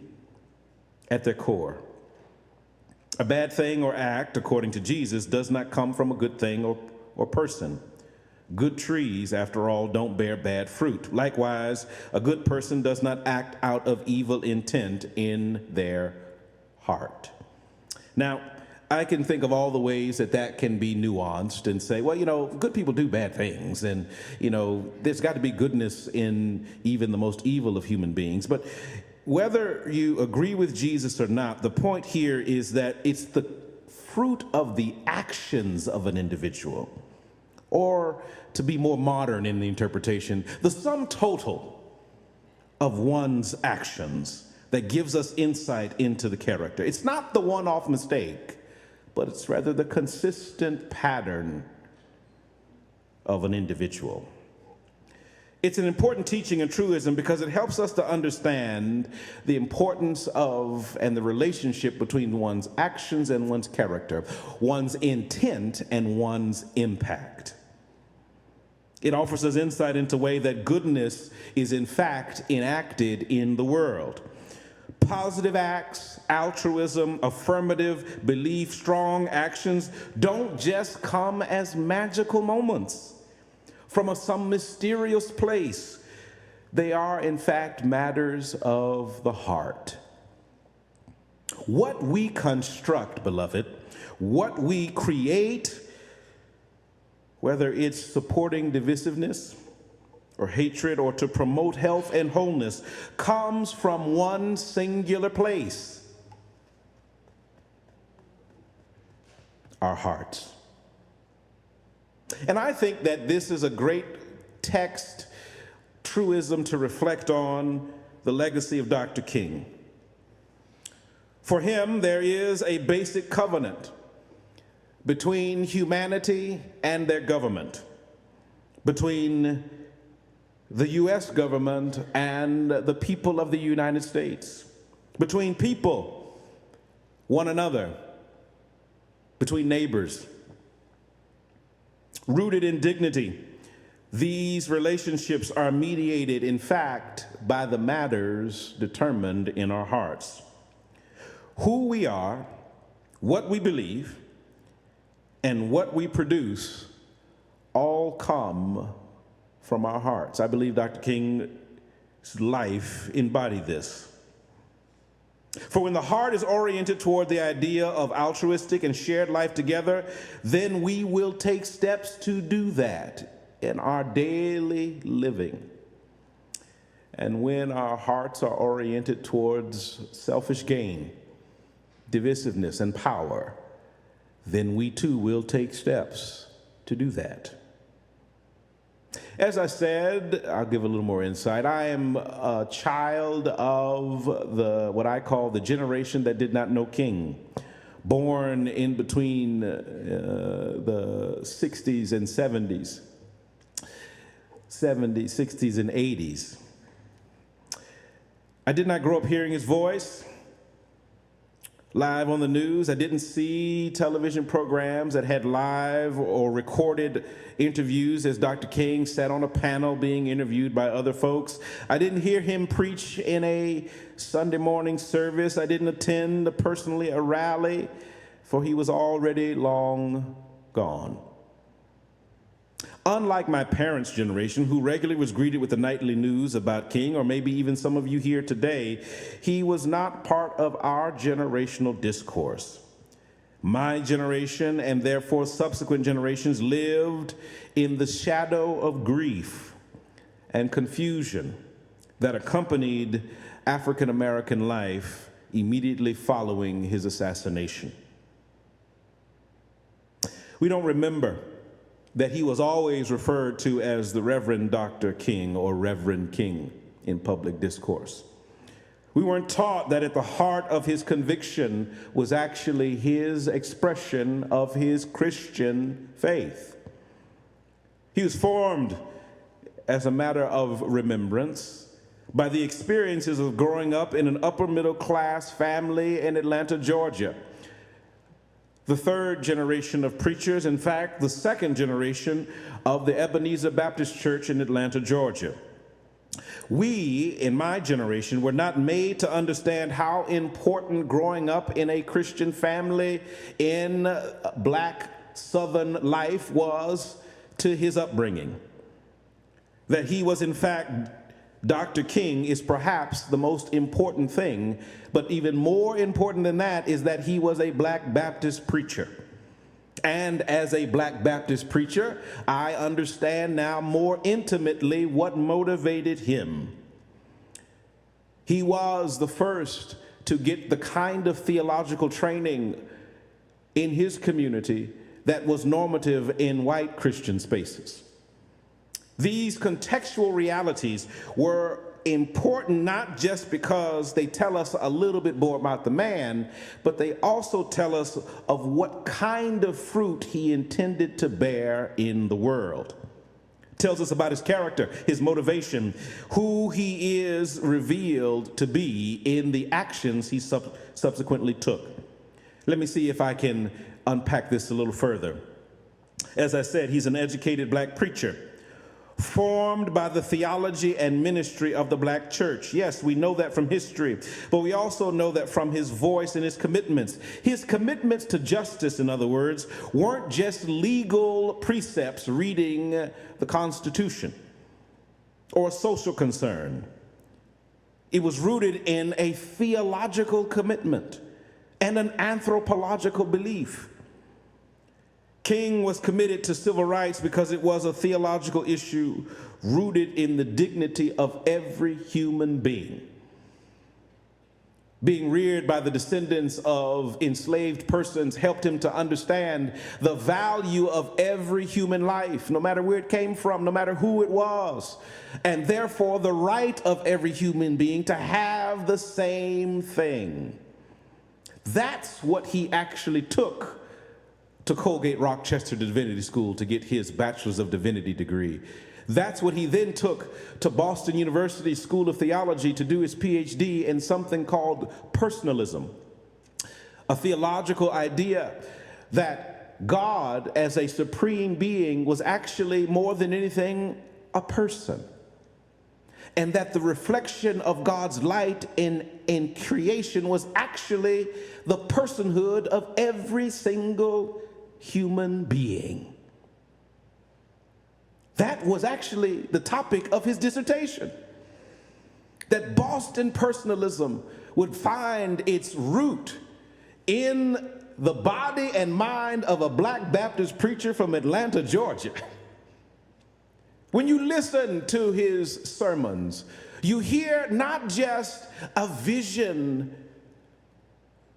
S2: at their core. A bad thing or act, according to Jesus, does not come from a good thing or person. Good trees, after all, don't bear bad fruit. Likewise, a good person does not act out of evil intent in their heart. Now, I can think of all the ways that can be nuanced and say, well, good people do bad things. And, there's got to be goodness in even the most evil of human beings. But whether you agree with Jesus or not, the point here is that it's the fruit of the actions of an individual, or to be more modern in the interpretation, the sum total of one's actions that gives us insight into the character. It's not the one-off mistake, but it's rather the consistent pattern of an individual. It's an important teaching and truism because it helps us to understand the importance of and the relationship between one's actions and one's character, one's intent and one's impact. It offers us insight into the way that goodness is in fact enacted in the world. Positive acts, altruism, affirmative belief, strong actions don't just come as magical moments from some mysterious place. They are, in fact, matters of the heart. What we construct, beloved, what we create, whether it's supporting divisiveness or hatred or to promote health and wholeness, comes from one singular place: our hearts. And I think that this is a great text truism to reflect on the legacy of Dr. King. For him, there is a basic covenant between humanity and their government, between the U.S. government and the people of the United States, between people, one another, between neighbors. Rooted in dignity, these relationships are mediated, in fact, by the matters determined in our hearts. Who we are, what we believe, and what we produce all come from our hearts. I believe Dr. King's life embodied this. For when the heart is oriented toward the idea of altruistic and shared life together, then we will take steps to do that in our daily living. And when our hearts are oriented towards selfish gain, divisiveness, and power, then we too will take steps to do that. As I said, I'll give a little more insight. I am a child of what I call the generation that did not know King, born in between the 60s and 70s, 60s and 80s. I did not grow up hearing his voice. live on the news. I didn't see television programs that had live or recorded interviews as Dr. King sat on a panel being interviewed by other folks. I didn't hear him preach in a Sunday morning service. I didn't attend personally a rally, for he was already long gone. Unlike my parents' generation, who regularly was greeted with the nightly news about King, or maybe even some of you here today, he was not part of our generational discourse. My generation, and therefore subsequent generations, lived in the shadow of grief and confusion that accompanied African American life immediately following his assassination. We don't remember that he was always referred to as the Reverend Dr. King or Reverend King in public discourse. We weren't taught that at the heart of his conviction was actually his expression of his Christian faith. He was formed as a matter of remembrance by the experiences of growing up in an upper middle class family in Atlanta, Georgia. The third generation of preachers, in fact, the second generation of the Ebenezer Baptist Church in Atlanta, Georgia. We, in my generation, were not made to understand how important growing up in a Christian family in black Southern life was to his upbringing. That he was, in fact, Dr. King is perhaps the most important thing, but even more important than that is that he was a black Baptist preacher. And as a black Baptist preacher, I understand now more intimately what motivated him. He was the first to get the kind of theological training in his community that was normative in white Christian spaces. These contextual realities were important not just because they tell us a little bit more about the man, but they also tell us of what kind of fruit he intended to bear in the world. It tells us about his character, his motivation, who he is revealed to be in the actions he subsequently took. Let me see if I can unpack this a little further. As I said, he's an educated black preacher, formed by the theology and ministry of the black church. Yes, we know that from history, but we also know that from his voice and his commitments. His commitments to justice, in other words, weren't just legal precepts reading the Constitution or a social concern. It was rooted in a theological commitment and an anthropological belief. King was committed to civil rights because it was a theological issue rooted in the dignity of every human being. Being reared by the descendants of enslaved persons helped him to understand the value of every human life, no matter where it came from, no matter who it was, and therefore the right of every human being to have the same thing. That's what he actually took to Colgate Rochester Divinity School to get his Bachelor's of Divinity degree. That's what he then took to Boston University School of Theology to do his PhD in something called personalism, a theological idea that God as a supreme being was actually more than anything a person, and that the reflection of God's light in creation was actually the personhood of every single human being. That was actually the topic of his dissertation. That Boston personalism would find its root in the body and mind of a black Baptist preacher from Atlanta, Georgia. When you listen to his sermons, you hear not just a vision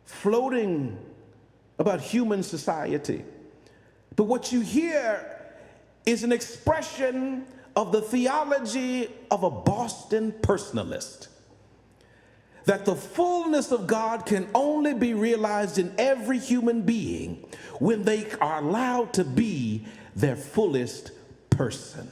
S2: floating about human society, but what you hear is an expression of the theology of a Boston personalist. That the fullness of God can only be realized in every human being when they are allowed to be their fullest person.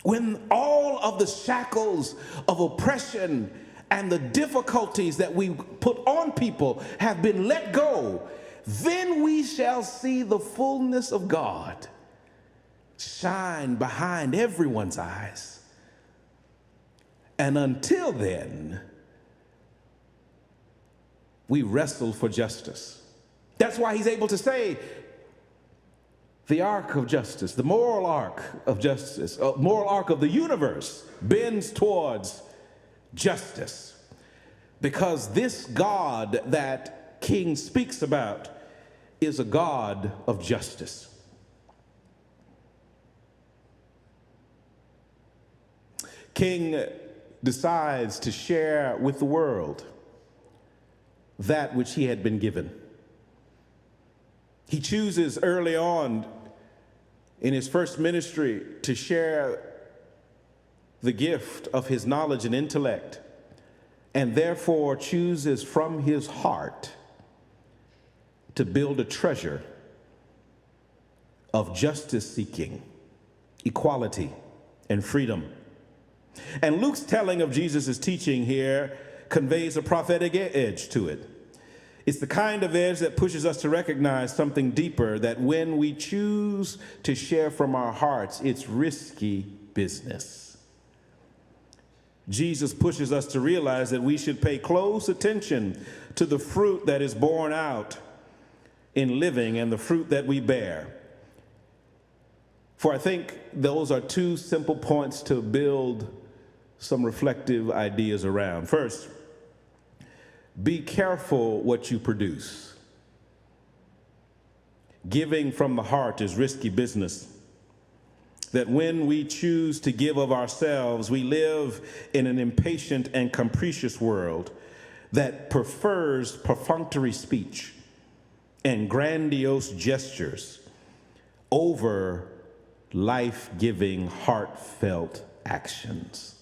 S2: When all of the shackles of oppression and the difficulties that we put on people have been let go, then we shall see the fullness of God shine behind everyone's eyes. And until then, we wrestle for justice. That's why he's able to say, the arc of justice, the moral arc of justice, moral arc of the universe bends towards justice. Because this God that King speaks about is a God of justice. King decides to share with the world that which he had been given. He chooses early on in his first ministry to share the gift of his knowledge and intellect, and therefore chooses from his heart to build a treasure of justice seeking, equality, and freedom. And Luke's telling of Jesus' teaching here conveys a prophetic edge to it. It's the kind of edge that pushes us to recognize something deeper, that when we choose to share from our hearts, it's risky business. Jesus pushes us to realize that we should pay close attention to the fruit that is borne out in living and the fruit that we bear. For I think those are two simple points to build some reflective ideas around. First, be careful what you produce. Giving from the heart is risky business. That when we choose to give of ourselves, we live in an impatient and capricious world that prefers perfunctory speech and grandiose gestures over life-giving, heartfelt actions.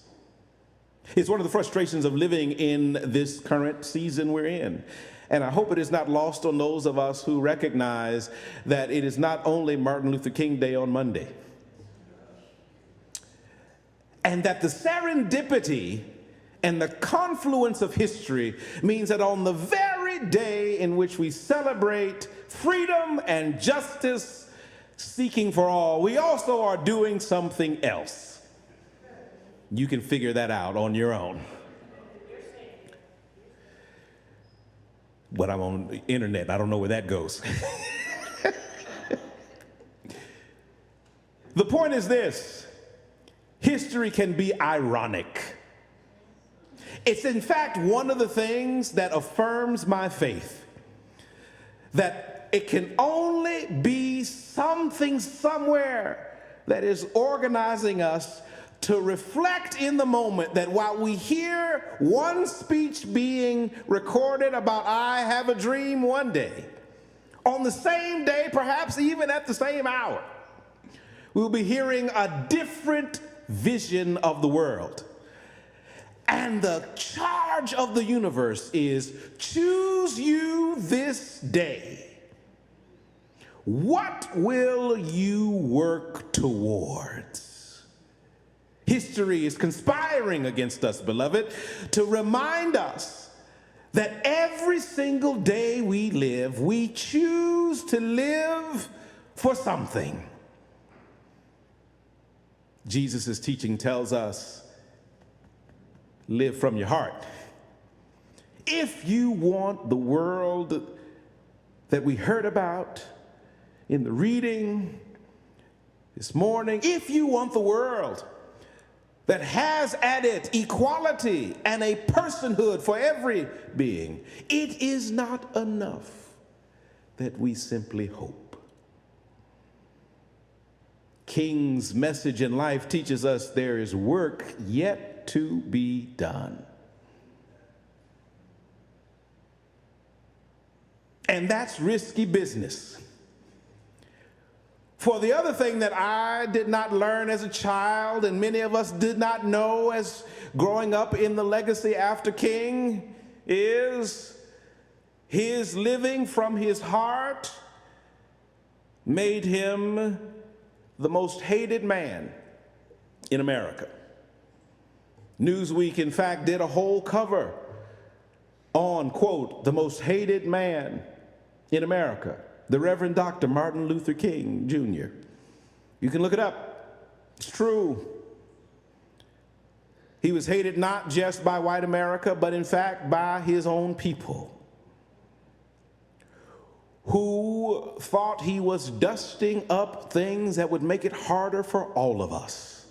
S2: It's one of the frustrations of living in this current season we're in. And I hope it is not lost on those of us who recognize that it is not only Martin Luther King Day on Monday, and that the serendipity and the confluence of history means that on the very day in which we celebrate freedom and justice seeking for all, we also are doing something else. You can figure that out on your own. But I'm on the internet. I don't know where that goes. The point is this: history can be ironic. It's in fact one of the things that affirms my faith, that it can only be something somewhere that is organizing us to reflect in the moment that while we hear one speech being recorded about I have a dream one day, on the same day, perhaps even at the same hour, we'll be hearing a different vision of the world. And the charge of the universe is, choose you this day. What will you work towards? History is conspiring against us, beloved, to remind us that every single day we live, we choose to live for something. Jesus' teaching tells us, live from your heart. If you want the world that we heard about in the reading this morning, if you want the world that has at it equality and a personhood for every being, it is not enough that we simply hope. King's message in life teaches us there is work yet to be done. And that's risky business. For the other thing that I did not learn as a child, and many of us did not know as growing up in the legacy after King, is his living from his heart made him the most hated man in America. Newsweek, in fact, did a whole cover on, quote, the most hated man in America, the Reverend Dr. Martin Luther King Jr. You can look it up. It's true. He was hated not just by white America, but in fact by his own people, who thought he was dusting up things that would make it harder for all of us.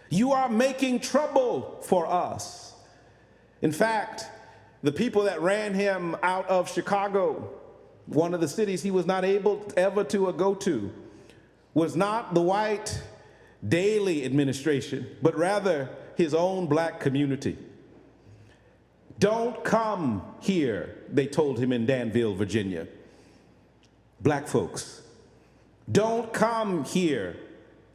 S2: You are making trouble for us. In fact, the people that ran him out of Chicago, one of the cities he was not able ever to go to, was not the white Daley administration, but rather his own black community. Don't come here, they told him in Danville, Virginia. Black folks. Don't come here,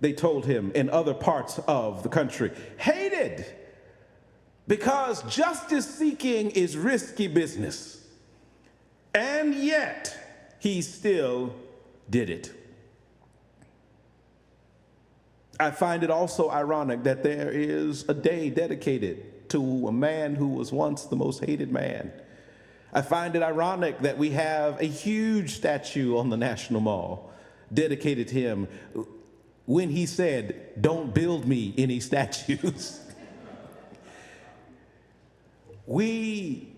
S2: they told him in other parts of the country. Hated because justice seeking is risky business. And yet, he still did it. I find it also ironic that there is a day dedicated to a man who was once the most hated man. I find it ironic that we have a huge statue on the National Mall dedicated to him when he said, "Don't build me any statues." We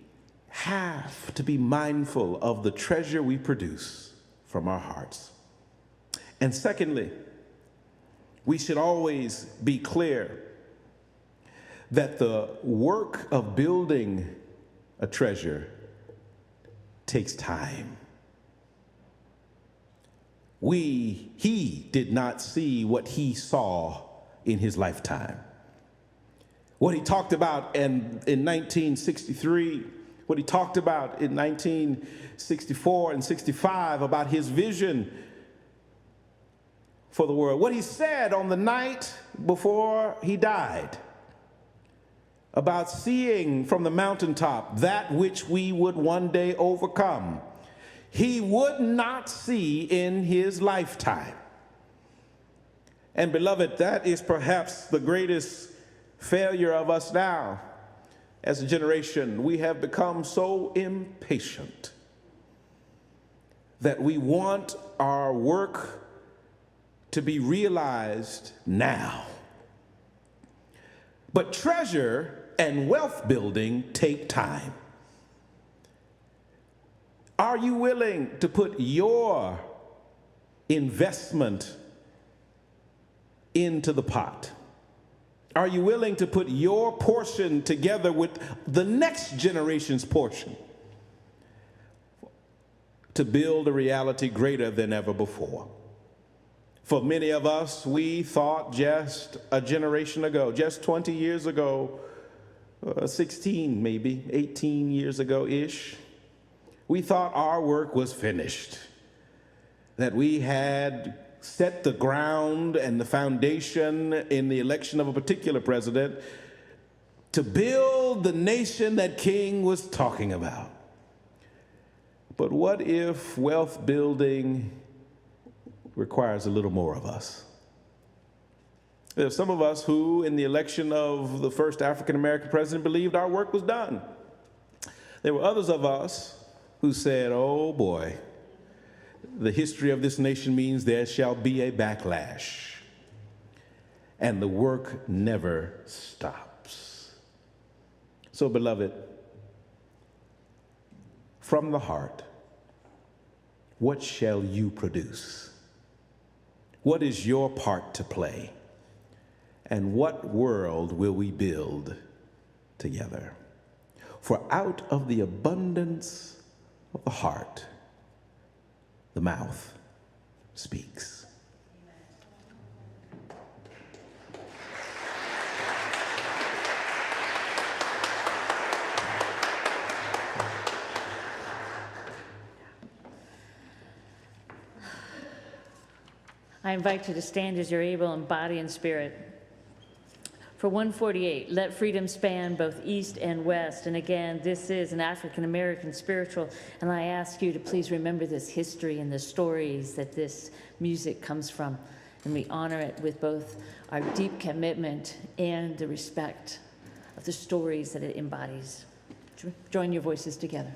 S2: have to be mindful of the treasure we produce from our hearts. And secondly, we should always be clear that the work of building a treasure takes time. He did not see what he saw in his lifetime. What he talked about in 1963, what he talked about in 1964 and 65 about his vision for the world, what he said on the night before he died about seeing from the mountaintop that which we would one day overcome, he would not see in his lifetime. And beloved, that is perhaps the greatest failure of us now as a generation. We have become so impatient that we want our work to be realized now. But treasure and wealth building take time. Are you willing to put your investment into the pot? Are you willing to put your portion together with the next generation's portion to build a reality greater than ever before? For many of us, we thought just a generation ago, just 20 years ago, 16 maybe, 18 years ago-ish, we thought our work was finished, that we had set the ground and the foundation in the election of a particular president to build the nation that King was talking about. But what if wealth building requires a little more of us? There are some of us who, in the election of the first African-American president, believed our work was done. There were others of us who said, oh boy, the history of this nation means there shall be a backlash. And the work never stops. So, beloved, from the heart, what shall you produce? What is your part to play? And what world will we build together? For out of the abundance of the heart, the mouth speaks.
S3: I invite you to stand as you're able in body and spirit. For 148, let freedom span both east and west. And again, this is an African-American spiritual, and I ask you to please remember this history and the stories that this music comes from. And we honor it with both our deep commitment and the respect of the stories that it embodies. Join your voices together.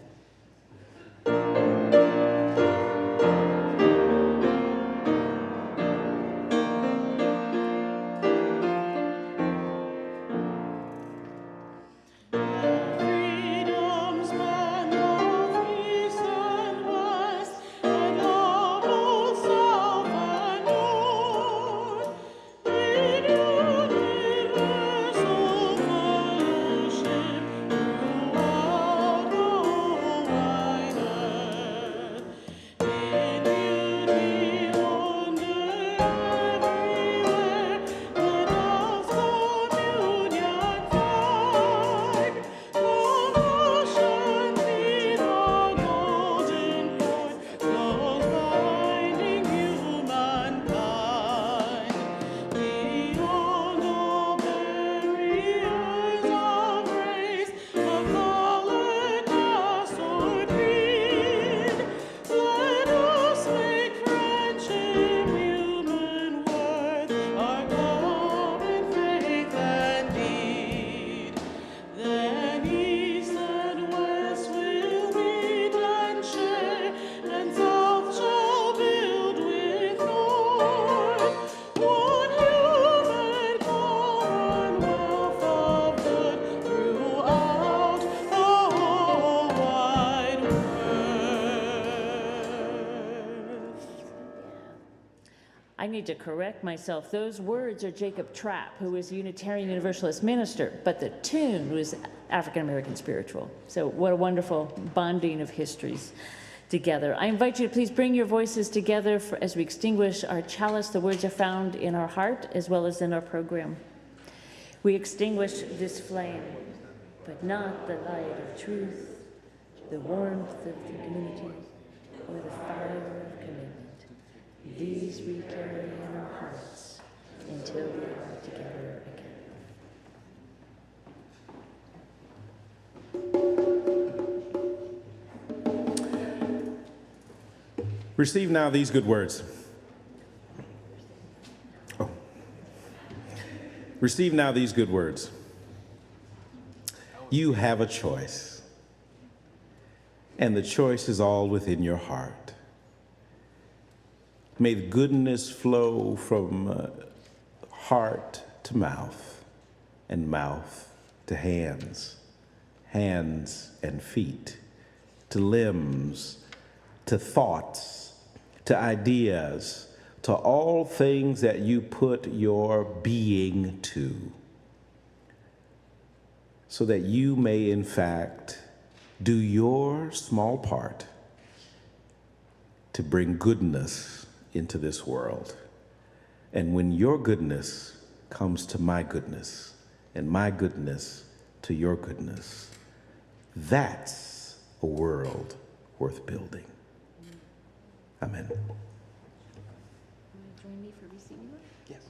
S3: I need to correct myself. Those words are Jacob Trapp, who was a Unitarian Universalist minister, but the tune was African American spiritual. So what a wonderful bonding of histories together. I invite you to please bring your voices together as we extinguish our chalice. The words are found in our heart as well as in our program. We extinguish this flame, but not the light of truth, the warmth of the community, or the fire of commitment. These we carry in our hearts until we are together again.
S2: Receive now these good words. Oh. Receive now these good words. You have a choice, and the choice is all within your heart. May the goodness flow from heart to mouth, and mouth to hands, hands and feet, to limbs, to thoughts, to ideas, to all things that you put your being to, so that you may, in fact, do your small part to bring goodness into this world. And when your goodness comes to my goodness, and my goodness to your goodness, that's a world worth building. Amen.
S3: Join me for receiving it?
S2: Yes.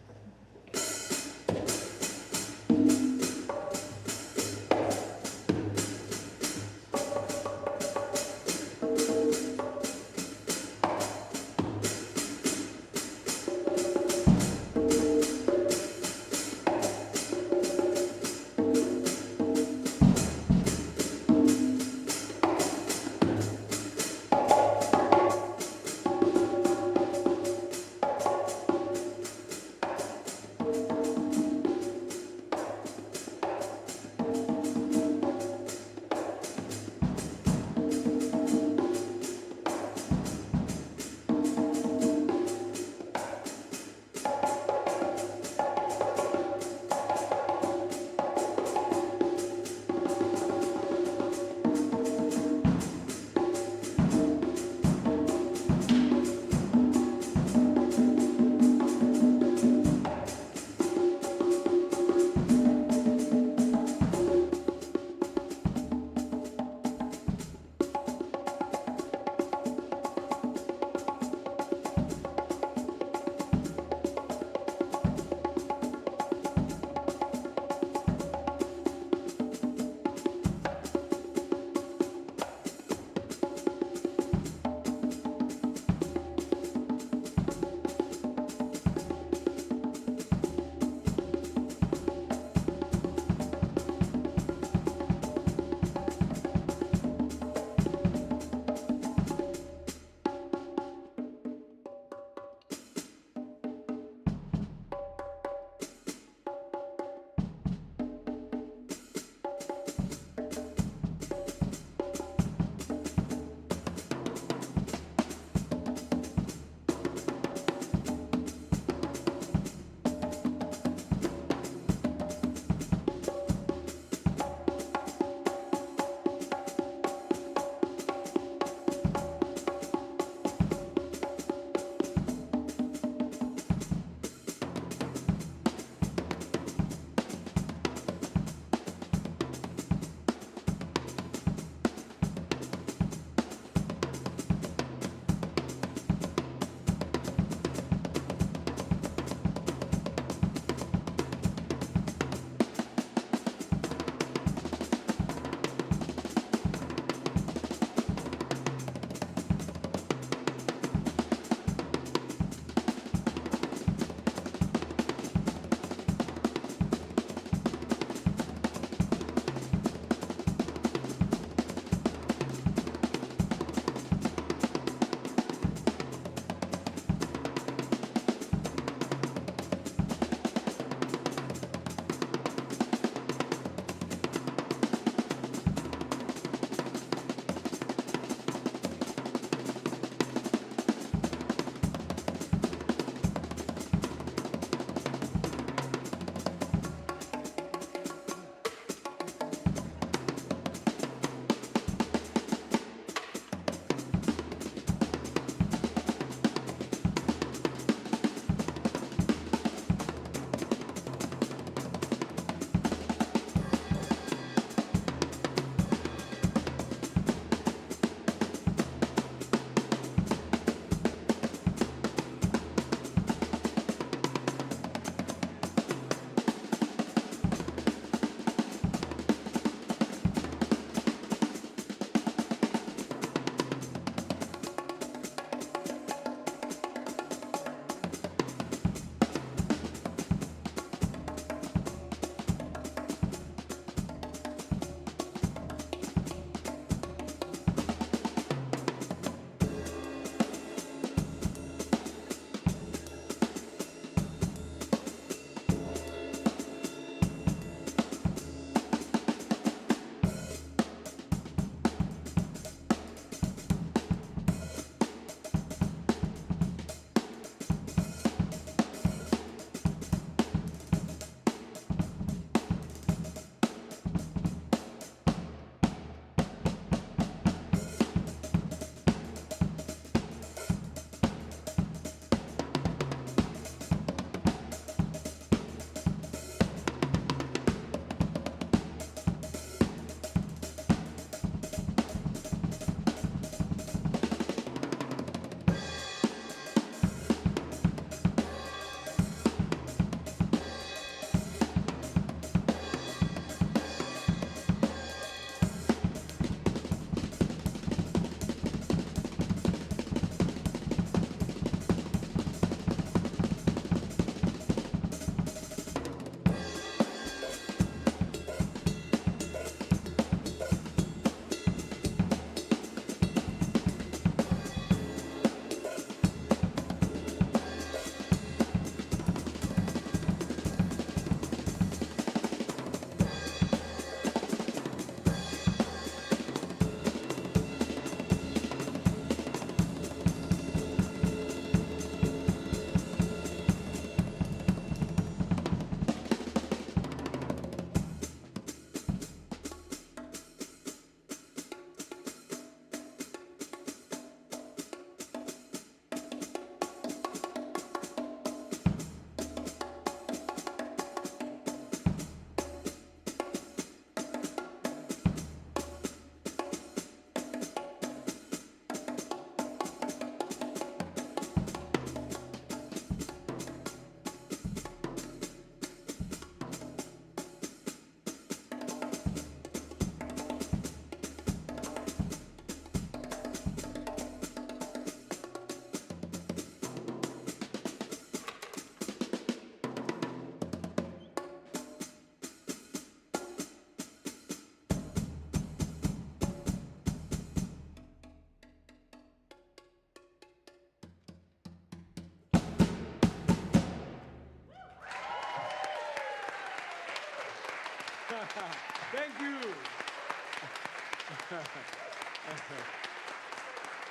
S5: Thank you.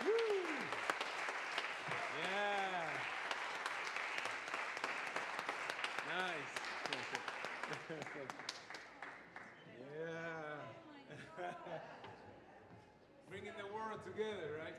S5: Woo. Yeah. Nice. Yeah. Bringing the world together, right?